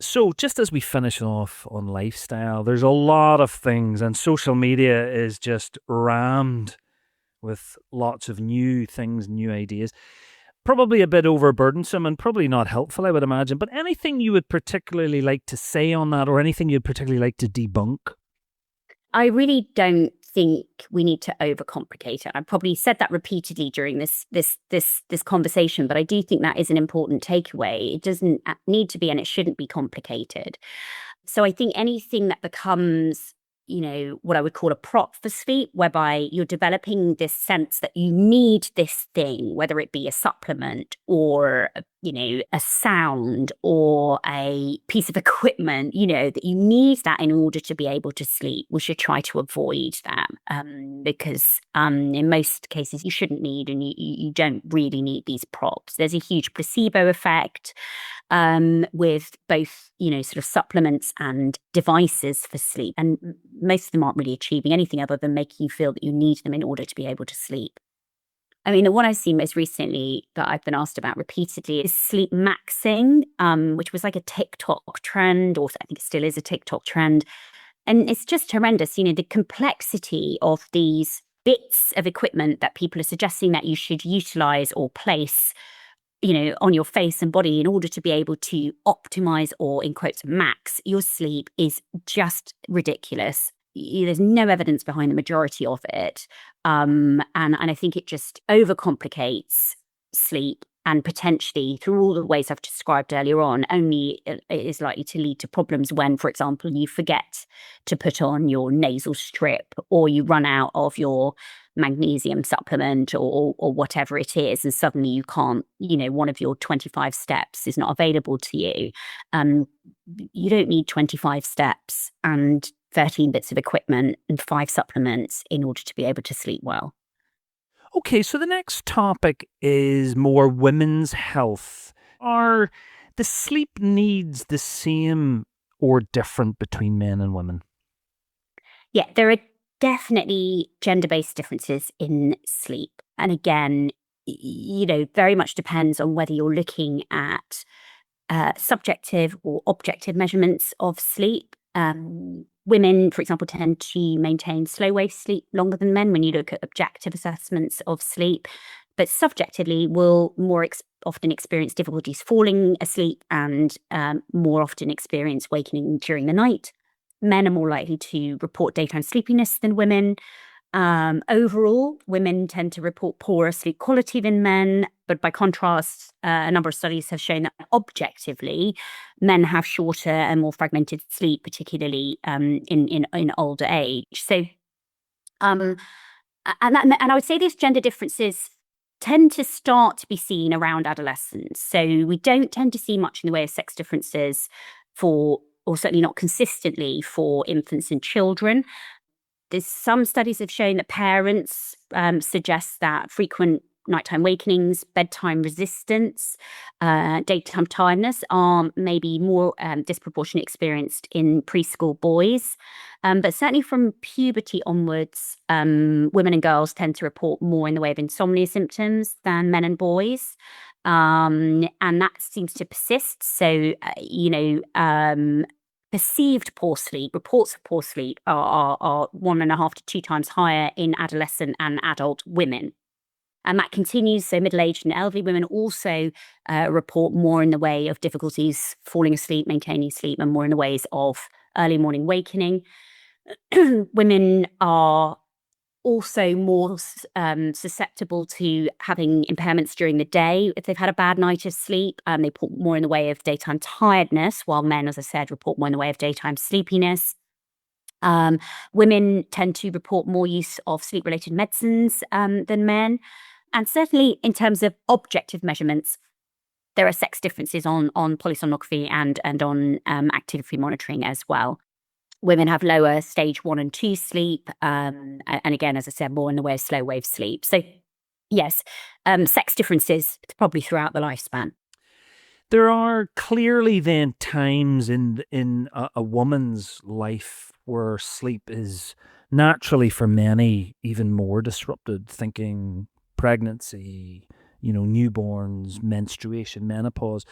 So just as we finish off on lifestyle, there's a lot of things, and social media is just rammed with lots of new things, new ideas. Probably a bit overburdensome and probably not helpful, I would imagine. But anything you would particularly like to say on that, or anything you'd particularly like to debunk? I really don't think we need to overcomplicate it. I've probably said that repeatedly during this conversation, but I do think that is an important takeaway. It doesn't need to be, and it shouldn't be complicated. So I think anything that becomes, what I would call a prop for sleep, whereby you're developing this sense that you need this thing, whether it be a supplement or, a sound or a piece of equipment, that you need that in order to be able to sleep. We should try to avoid that because in most cases you shouldn't need, and you don't really need these props. There's a huge placebo effect with both, sort of supplements and devices for sleep. And most of them aren't really achieving anything other than making you feel that you need them in order to be able to sleep. I mean, the one I've seen most recently that I've been asked about repeatedly is sleep maxing, which was like a TikTok trend, or I think it still is a TikTok trend. And it's just horrendous, the complexity of these bits of equipment that people are suggesting that you should utilize or place on your face and body in order to be able to optimize or, in quotes, max your sleep is just ridiculous. There's no evidence behind the majority of it. And I think it just overcomplicates sleep, and potentially, through all the ways I've described earlier on, only is likely to lead to problems when, for example, you forget to put on your nasal strip, or you run out of your magnesium supplement, or whatever it is, and suddenly you can't, one of your 25 steps is not available to you. You don't need 25 steps and 13 bits of equipment and 5 supplements in order to be able to sleep well. Okay, so the next topic is more women's health. Are the sleep needs the same or different between men and women? Yeah, there are definitely gender-based differences in sleep. And again, very much depends on whether you're looking at subjective or objective measurements of sleep. Women, for example, tend to maintain slow wave sleep longer than men when you look at objective assessments of sleep, but subjectively will more often experience difficulties falling asleep, and more often experience waking during the night. Men are more likely to report daytime sleepiness than women. Overall, women tend to report poorer sleep quality than men, but by contrast, a number of studies have shown that objectively, men have shorter and more fragmented sleep, particularly in older age. So, and I would say these gender differences tend to start to be seen around adolescence. So we don't tend to see much in the way of sex differences or certainly not consistently for infants and children. There's some studies have shown that parents suggest that frequent nighttime wakenings, bedtime resistance, daytime tiredness are maybe more disproportionately experienced in preschool boys. But certainly from puberty onwards, women and girls tend to report more in the way of insomnia symptoms than men and boys. And that seems to persist. So, perceived poor sleep, reports of poor sleep are 1.5 to 2 times higher in adolescent and adult women. And that continues. So middle-aged and elderly women also report more in the way of difficulties falling asleep, maintaining sleep, and more in the ways of early morning wakening. Women are also more susceptible to having impairments during the day. If they've had a bad night of sleep, they report more in the way of daytime tiredness, while men, as I said, report more in the way of daytime sleepiness. Women tend to report more use of sleep-related medicines than men. And certainly in terms of objective measurements, there are sex differences on polysomnography and on activity monitoring as well. Women have lower stage 1 and 2 sleep. And again, as I said, more in the way of slow wave sleep. So yes, sex differences probably throughout the lifespan. There are clearly then times in a woman's life where sleep is naturally for many even more disrupted, thinking pregnancy, newborns, menstruation, menopause.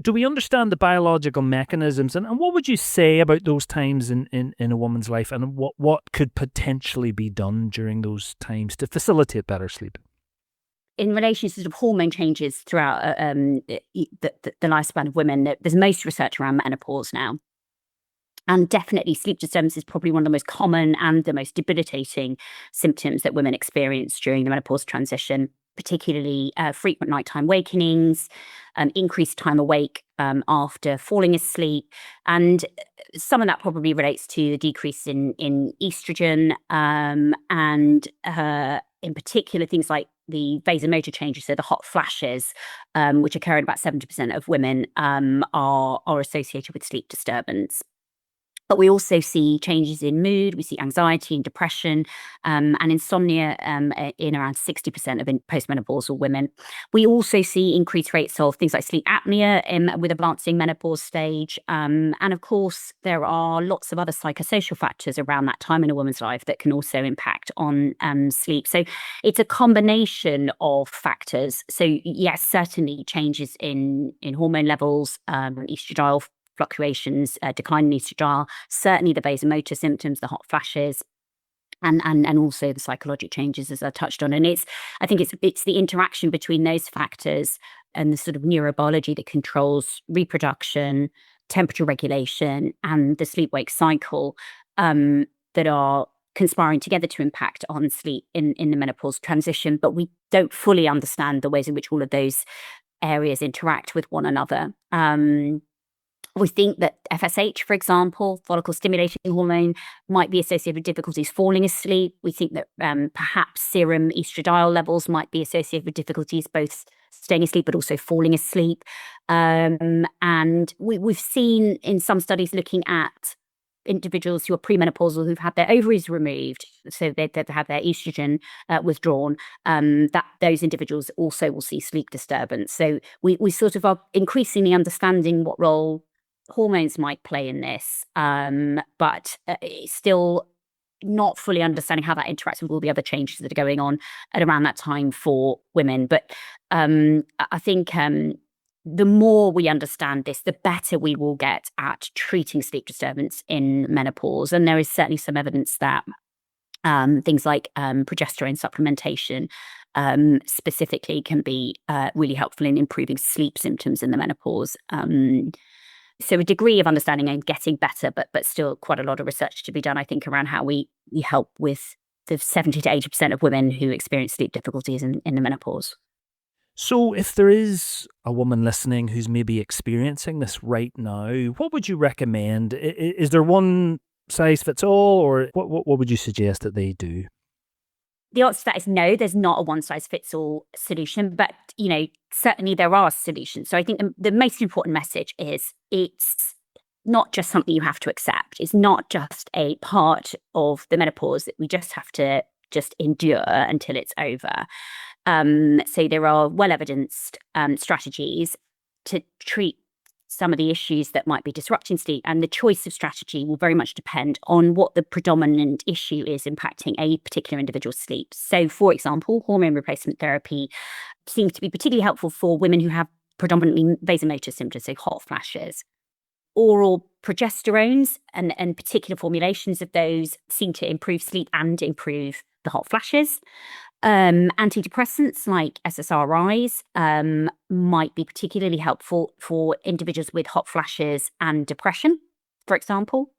Do we understand the biological mechanisms? And what would you say about those times in a woman's life, and what could potentially be done during those times to facilitate better sleep? In relation to sort of hormone changes throughout the lifespan of women, there's most research around menopause now. And definitely sleep disturbance is probably one of the most common and the most debilitating symptoms that women experience during the menopause transition, particularly frequent nighttime wakenings, increased time awake after falling asleep. And some of that probably relates to the decrease in estrogen, and in particular, things like the vasomotor changes, so the hot flashes, which occur in about 70% of women, are associated with sleep disturbance. But we also see changes in mood, we see anxiety and depression, and insomnia in around 60% of postmenopausal women. We also see increased rates of things like sleep apnea with advancing menopause stage. And of course, there are lots of other psychosocial factors around that time in a woman's life that can also impact on sleep. So it's a combination of factors. So yes, certainly changes in hormone levels, estradiol fluctuations, decline in estradiol, certainly the vasomotor symptoms, the hot flashes, and also the psychologic changes, as I touched on. And I think it's the interaction between those factors and the sort of neurobiology that controls reproduction, temperature regulation, and the sleep-wake cycle that are conspiring together to impact on sleep in the menopause transition. But we don't fully understand the ways in which all of those areas interact with one another. We think that FSH, for example, follicle stimulating hormone, might be associated with difficulties falling asleep. We think that perhaps serum estradiol levels might be associated with difficulties both staying asleep but also falling asleep. And we've seen in some studies looking at individuals who are premenopausal who've had their ovaries removed, so they have their estrogen withdrawn, that those individuals also will see sleep disturbance. So we sort of are increasingly understanding what role hormones might play in this, but still not fully understanding how that interacts with all the other changes that are going on at around that time for women. But I think the more we understand this, the better we will get at treating sleep disturbance in menopause. And there is certainly some evidence that things like progesterone supplementation specifically can be really helpful in improving sleep symptoms in the menopause. So a degree of understanding and getting better, but still quite a lot of research to be done, I think, around how we help with the 70 to 80% of women who experience sleep difficulties in the menopause. So if there is a woman listening who's maybe experiencing this right now, what would you recommend? Is there one size fits all, or what would you suggest that they do? The answer to that is no, there's not a one-size-fits-all solution, but, certainly there are solutions. So I think the most important message is it's not just something you have to accept. It's not just a part of the menopause that we just have to just endure until it's over. So there are well-evidenced strategies to treat some of the issues that might be disrupting sleep, and the choice of strategy will very much depend on what the predominant issue is impacting a particular individual's sleep. So, for example, hormone replacement therapy seems to be particularly helpful for women who have predominantly vasomotor symptoms, so hot flashes. Oral progesterones and particular formulations of those seem to improve sleep and improve the hot flashes. Antidepressants like SSRIs might be particularly helpful for individuals with hot flashes and depression, for example.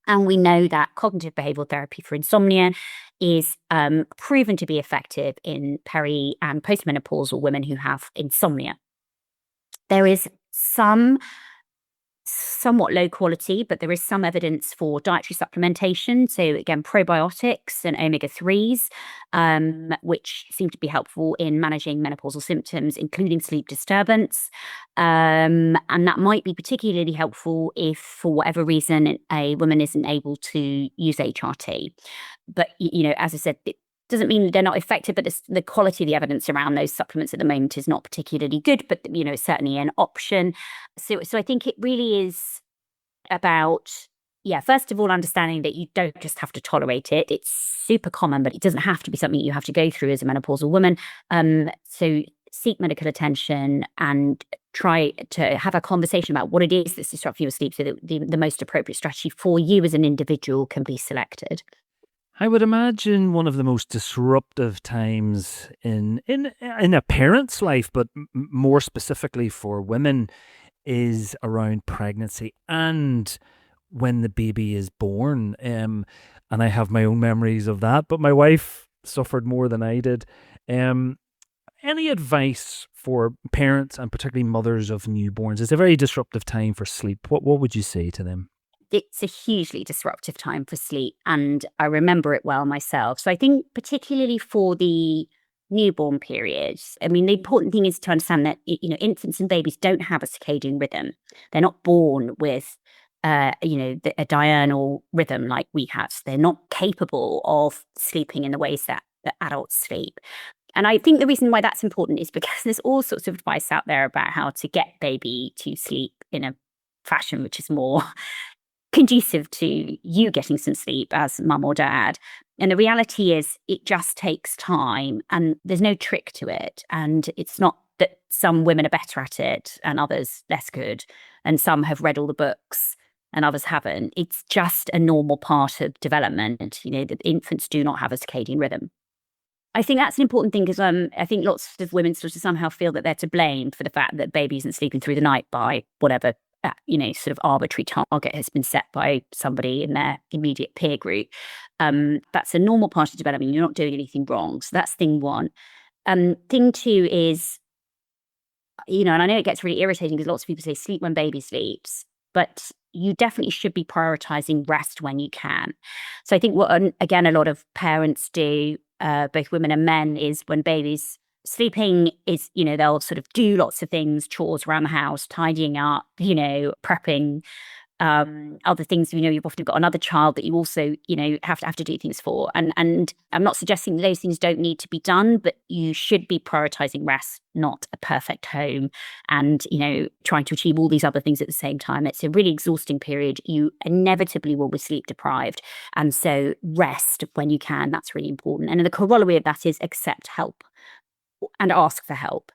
And we know that cognitive behavioral therapy for insomnia is proven to be effective in peri- and postmenopausal women who have insomnia. There is somewhat low quality, but there is some evidence for dietary supplementation. So again, probiotics and omega-3s, which seem to be helpful in managing menopausal symptoms, including sleep disturbance. And that might be particularly helpful if, for whatever reason, a woman isn't able to use HRT. But, as I said, it doesn't mean they're not effective, but the quality of the evidence around those supplements at the moment is not particularly good, but, it's certainly an option. So I think it really is about, first of all, understanding that you don't just have to tolerate it. It's super common, but it doesn't have to be something you have to go through as a menopausal woman. So seek medical attention and try to have a conversation about what it is that's disrupting your sleep so that the most appropriate strategy for you as an individual can be selected. I would imagine one of the most disruptive times in a parent's life, but more specifically for women, is around pregnancy and when the baby is born. And I have my own memories of that, but my wife suffered more than I did. Any advice for parents and particularly mothers of newborns? It's a very disruptive time for sleep. What would you say to them? It's a hugely disruptive time for sleep, and I remember it well myself. So I think particularly for the newborn period, I mean, the important thing is to understand that, infants and babies don't have a circadian rhythm. They're not born with, a diurnal rhythm like we have. They're not capable of sleeping in the ways that adults sleep. And I think the reason why that's important is because there's all sorts of advice out there about how to get baby to sleep in a fashion which is more conducive to you getting some sleep as mum or dad. And the reality is it just takes time and there's no trick to it. And it's not that some women are better at it and others less good, and some have read all the books and others haven't. It's just a normal part of development. The infants do not have a circadian rhythm. I think that's an important thing because I think lots of women sort of somehow feel that they're to blame for the fact that baby isn't sleeping through the night by whatever, sort of arbitrary target has been set by somebody in their immediate peer group. That's a normal part of development. You're not doing anything wrong. So that's thing one. Thing two is, and I know it gets really irritating because lots of people say sleep when baby sleeps, but you definitely should be prioritizing rest when you can. So I think what, again, a lot of parents do, both women and men, is when baby's sleeping is, they'll sort of do lots of things, chores around the house, tidying up, prepping, other things. You've often got another child that you also have to do things for, and I'm not suggesting that those things don't need to be done, but you should be prioritizing rest, not a perfect home, and trying to achieve all these other things at the same time. It's a really exhausting period. You inevitably will be sleep deprived, and so rest when you can, that's really important. And the corollary of that is accept help and ask for help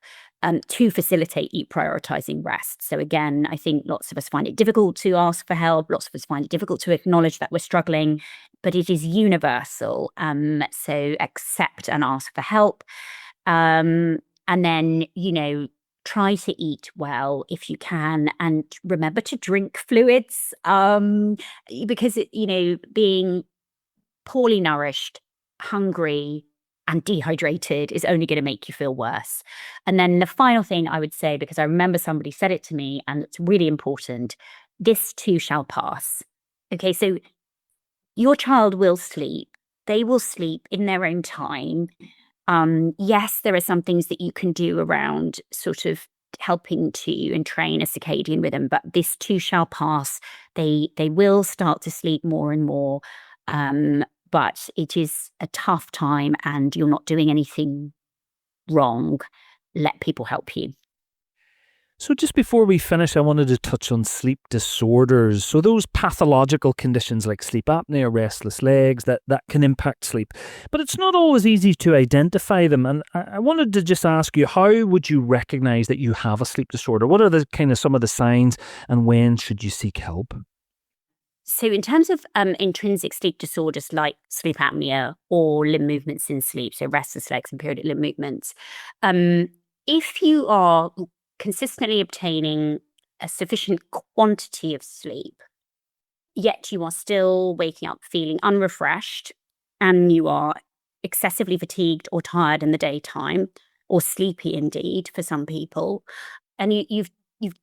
to facilitate you prioritizing rest. So again, I think lots of us find it difficult to ask for help. Lots of us find it difficult to acknowledge that we're struggling, but it is universal. So accept and ask for help. And then, try to eat well if you can, and remember to drink fluids, because, being poorly nourished, hungry, and dehydrated is only going to make you feel worse. And then the final thing I would say, because I remember somebody said it to me and it's really important, this too shall pass. Okay, so your child will sleep. They will sleep in their own time. Yes, there are some things that you can do around sort of helping to entrain a circadian rhythm, but this too shall pass. They will start to sleep more and more. But it is a tough time and you're not doing anything wrong. Let people help you. So just before we finish, I wanted to touch on sleep disorders. So those pathological conditions like sleep apnea, restless legs, that can impact sleep. But it's not always easy to identify them. And I wanted to just ask you, how would you recognize that you have a sleep disorder? What are the kind of some of the signs, and when should you seek help? So in terms of intrinsic sleep disorders like sleep apnea or limb movements in sleep, so restless legs and periodic limb movements, if you are consistently obtaining a sufficient quantity of sleep, yet you are still waking up feeling unrefreshed and you are excessively fatigued or tired in the daytime, or sleepy indeed for some people, and you've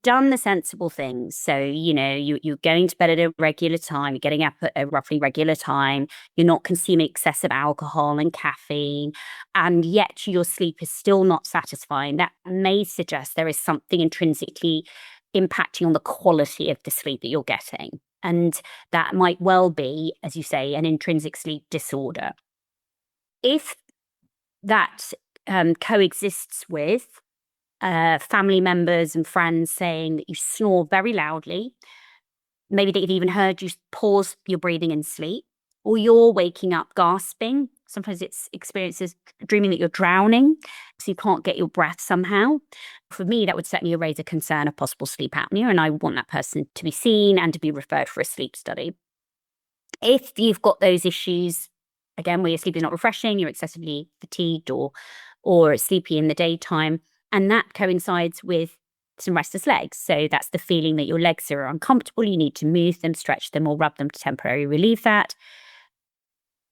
done the sensible things. So, you're going to bed at a regular time, you're getting up at a roughly regular time, you're not consuming excessive alcohol and caffeine, and yet your sleep is still not satisfying. That may suggest there is something intrinsically impacting on the quality of the sleep that you're getting. And that might well be, as you say, an intrinsic sleep disorder. If that coexists with family members and friends saying that you snore very loudly, maybe they've even heard you pause your breathing in sleep, or you're waking up gasping. Sometimes it's experiences dreaming that you're drowning, so you can't get your breath somehow. For me, that would certainly raise a concern of possible sleep apnea, and I want that person to be seen and to be referred for a sleep study. If you've got those issues, again, where your sleep is not refreshing, you're excessively fatigued or sleepy in the daytime, and that coincides with some restless legs. So that's the feeling that your legs are uncomfortable. You need to move them, stretch them, or rub them to temporarily relieve that.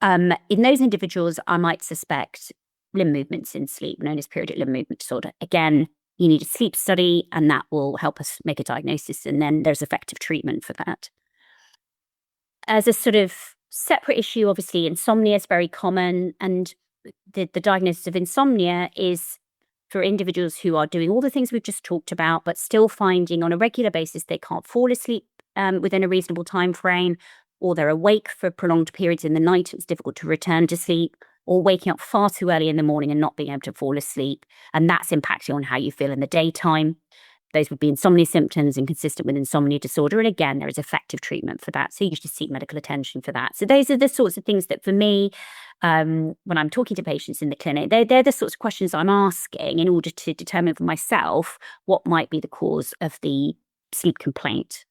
In those individuals, I might suspect limb movements in sleep, known as periodic limb movement disorder. Again, you need a sleep study, and that will help us make a diagnosis, and then there's effective treatment for that. As a sort of separate issue, obviously, insomnia is very common, and the diagnosis of insomnia is for individuals who are doing all the things we've just talked about, but still finding on a regular basis they can't fall asleep within a reasonable time frame, or they're awake for prolonged periods in the night. It's difficult to return to sleep, or waking up far too early in the morning and not being able to fall asleep. And that's impacting on how you feel in the daytime. Those would be insomnia symptoms and consistent with insomnia disorder. And again, there is effective treatment for that. So you should seek medical attention for that. So those are the sorts of things that for me, when I'm talking to patients in the clinic, they're the sorts of questions I'm asking in order to determine for myself what might be the cause of the sleep complaint.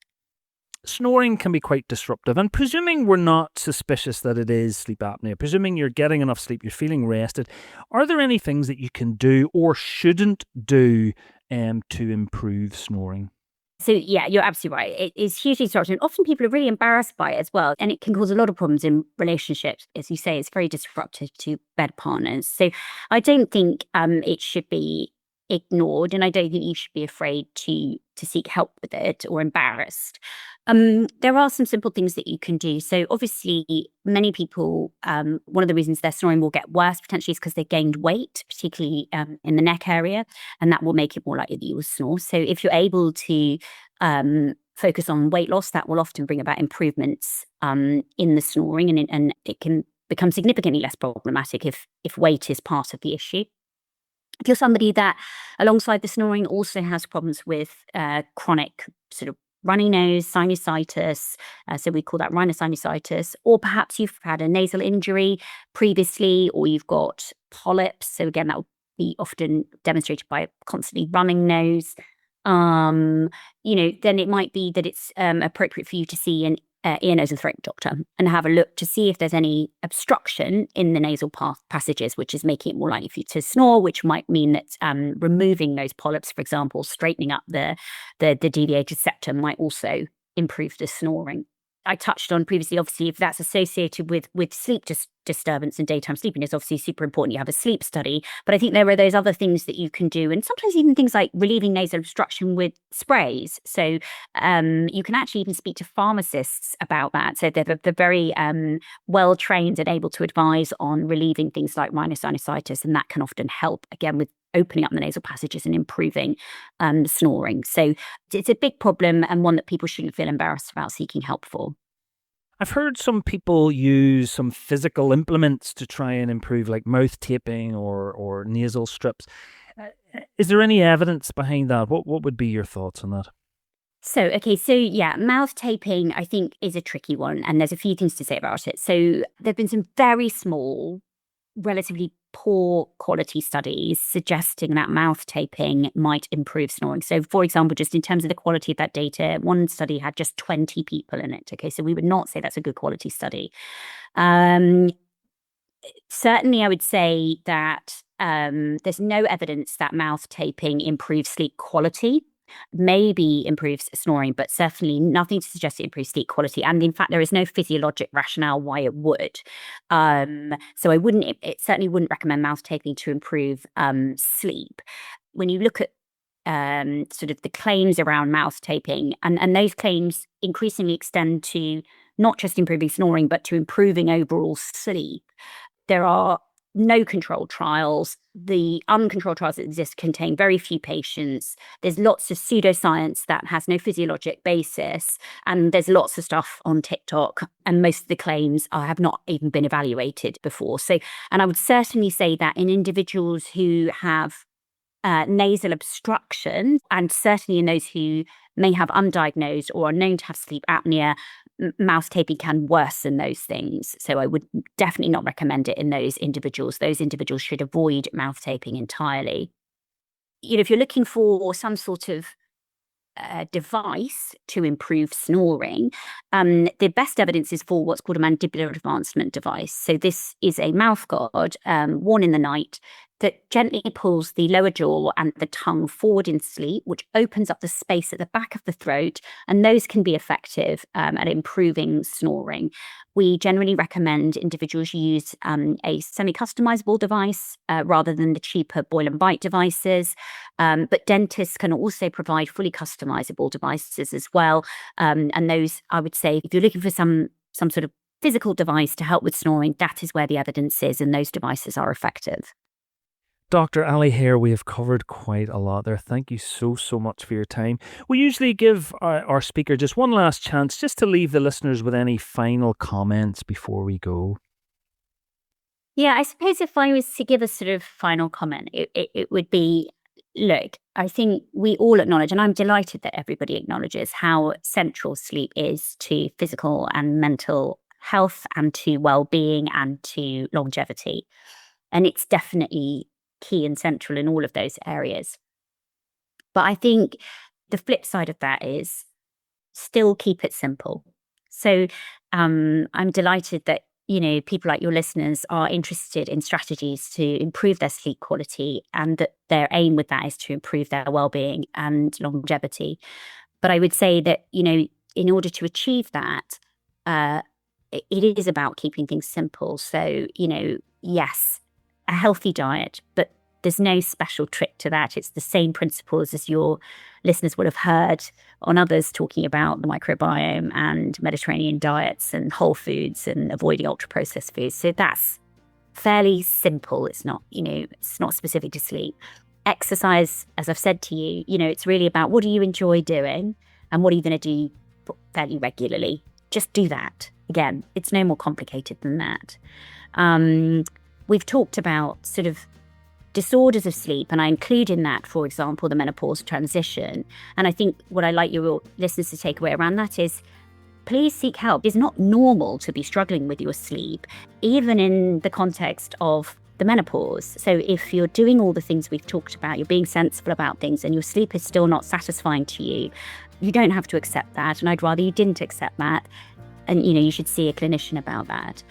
snoring can be quite disruptive, and presuming we're not suspicious that it is sleep apnea, presuming you're getting enough sleep, you're feeling rested, are there any things that you can do or shouldn't do to improve snoring? So yeah, you're absolutely right. It is hugely disruptive. And often people are really embarrassed by it as well. And it can cause a lot of problems in relationships. As you say, it's very disruptive to bed partners. So I don't think it should be ignored. And I don't think you should be afraid to seek help with it or embarrassed. There are some simple things that you can do. So obviously, many people, one of the reasons their snoring will get worse potentially is because they gained weight, particularly in the neck area, and that will make it more likely that you will snore. So if you're able to focus on weight loss, that will often bring about improvements in the snoring, and it can become significantly less problematic if weight is part of the issue. If you're somebody that, alongside the snoring, also has problems with chronic sort of runny nose, sinusitis, so we call that rhinosinusitis, or perhaps you've had a nasal injury previously, or you've got polyps. So again, that will be often demonstrated by a constantly running nose. Then it might be that it's appropriate for you to see an ear, nose, and throat doctor and have a look to see if there's any obstruction in the nasal passages, which is making it more likely for you to snore, which might mean that removing those polyps, for example, straightening up the deviated septum might also improve the snoring. I touched on previously, obviously, if that's associated with sleep disturbance and daytime sleeping, it's obviously super important you have a sleep study. But I think there are those other things that you can do, and sometimes even things like relieving nasal obstruction with sprays. So you can actually even speak to pharmacists about that. So they're very well trained and able to advise on relieving things like rhinosinusitis, and that can often help, again, with opening up the nasal passages and improving snoring. So it's a big problem, and one that people shouldn't feel embarrassed about seeking help for. I've heard some people use some physical implements to try and improve, like mouth taping or nasal strips. Is there any evidence behind that? What would be your thoughts on that? So yeah, mouth taping, I think, is a tricky one, and there's a few things to say about it. So there have been some very small, relatively poor quality studies suggesting that mouth taping might improve snoring. So, for example, just in terms of the quality of that data, one study had just 20 people in it. Okay, so we would not say that's a good quality study. Certainly, I would say that there's no evidence that mouth taping improves sleep quality. Maybe improves snoring, but certainly nothing to suggest it improves sleep quality. And in fact, there is no physiologic rationale why it would. So it certainly wouldn't recommend mouth taping to improve sleep. When you look at sort of the claims around mouth taping, and those claims increasingly extend to not just improving snoring, but to improving overall sleep. There are no controlled trials. The uncontrolled trials that exist contain very few patients. There's lots of pseudoscience that has no physiologic basis. And there's lots of stuff on TikTok. And most of the claims have not even been evaluated before. And I would certainly say that in individuals who have nasal obstruction, and certainly in those who may have undiagnosed or are known to have sleep apnea, mouth taping can worsen those things. So I would definitely not recommend it in those individuals. Those individuals should avoid mouth taping entirely. If you're looking for some sort of device to improve snoring, the best evidence is for what's called a mandibular advancement device. So this is a mouth guard worn in the night that gently pulls the lower jaw and the tongue forward in sleep, which opens up the space at the back of the throat, and those can be effective at improving snoring. We generally recommend individuals use a semi-customizable device rather than the cheaper boil and bite devices. But dentists can also provide fully customizable devices as well. And those, I would say, if you're looking for some sort of physical device to help with snoring, that is where the evidence is, and those devices are effective. Dr. Allie Hare, we have covered quite a lot there. Thank you so much for your time. We usually give our speaker just one last chance just to leave the listeners with any final comments before we go. Yeah, I suppose if I was to give a sort of final comment, it would be, look, I think we all acknowledge, and I'm delighted that everybody acknowledges how central sleep is to physical and mental health and to well-being and to longevity. And it's definitely key and central in all of those areas. But I think the flip side of that is still keep it simple. So I'm delighted that, people like your listeners are interested in strategies to improve their sleep quality, and that their aim with that is to improve their well-being and longevity. But I would say that, in order to achieve that, it is about keeping things simple. So, yes, a healthy diet, but there's no special trick to that. It's the same principles as your listeners would have heard on others talking about the microbiome and Mediterranean diets and whole foods and avoiding ultra-processed foods. So that's fairly simple. It's not, it's not specific to sleep. Exercise, as I've said to you, it's really about what do you enjoy doing and what are you going to do fairly regularly. Just do that. Again, it's no more complicated than that. We've talked about sort of disorders of sleep, and I include in that, for example, the menopause transition. And I think what I like your listeners to take away around that is, please seek help. It's not normal to be struggling with your sleep, even in the context of the menopause. So if you're doing all the things we've talked about, you're being sensible about things, and your sleep is still not satisfying to you, you don't have to accept that. And I'd rather you didn't accept that. And, you should see a clinician about that.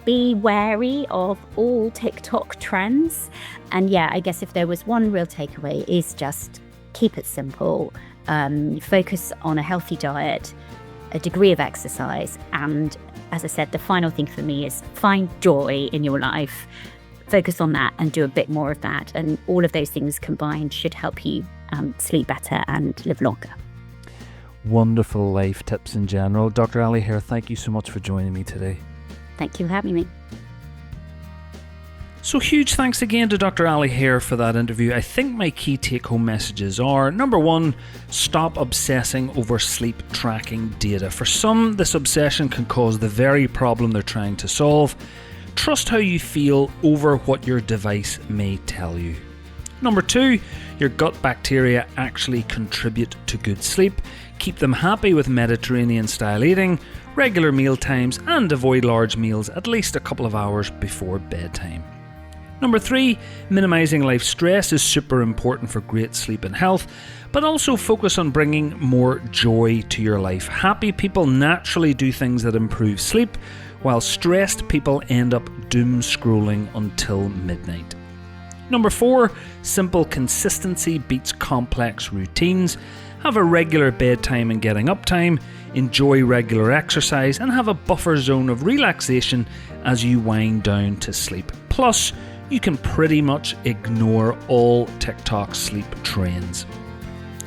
Be wary of all TikTok trends. And I guess if there was one real takeaway, is just keep it simple. Focus on a healthy diet, a degree of exercise. And as I said, the final thing for me is find joy in your life. Focus on that and do a bit more of that. And all of those things combined should help you sleep better and live longer. Wonderful life tips in general. Dr. Allie Hare, thank you so much for joining me today. Thank you for having me. So huge thanks again to Dr. Allie Hare for that interview. I think my key take-home messages are, number one, stop obsessing over sleep tracking data. For some, this obsession can cause the very problem they're trying to solve. Trust how you feel over what your device may tell you. Number two, your gut bacteria actually contribute to good sleep. Keep them happy with Mediterranean style eating, regular meal times, and avoid large meals at least a couple of hours before bedtime. Number three, minimizing life stress is super important for great sleep and health, but also focus on bringing more joy to your life. Happy people naturally do things that improve sleep, while stressed people end up doom scrolling until midnight. Number four, simple consistency beats complex routines. Have a regular bedtime and getting up time, enjoy regular exercise, and have a buffer zone of relaxation as you wind down to sleep. Plus, you can pretty much ignore all TikTok sleep trends.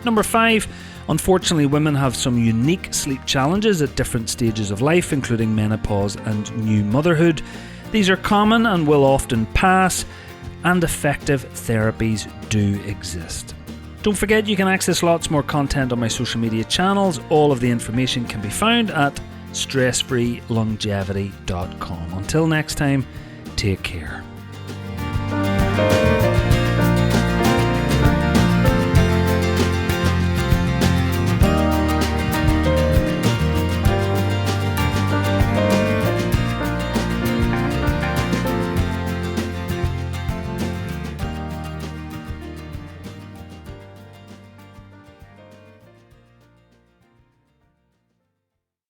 Number five, unfortunately, women have some unique sleep challenges at different stages of life, including menopause and new motherhood. These are common and will often pass, and effective therapies do exist. Don't forget, you can access lots more content on my social media channels. All of the information can be found at stressfreelongevity.com. Until next time, take care.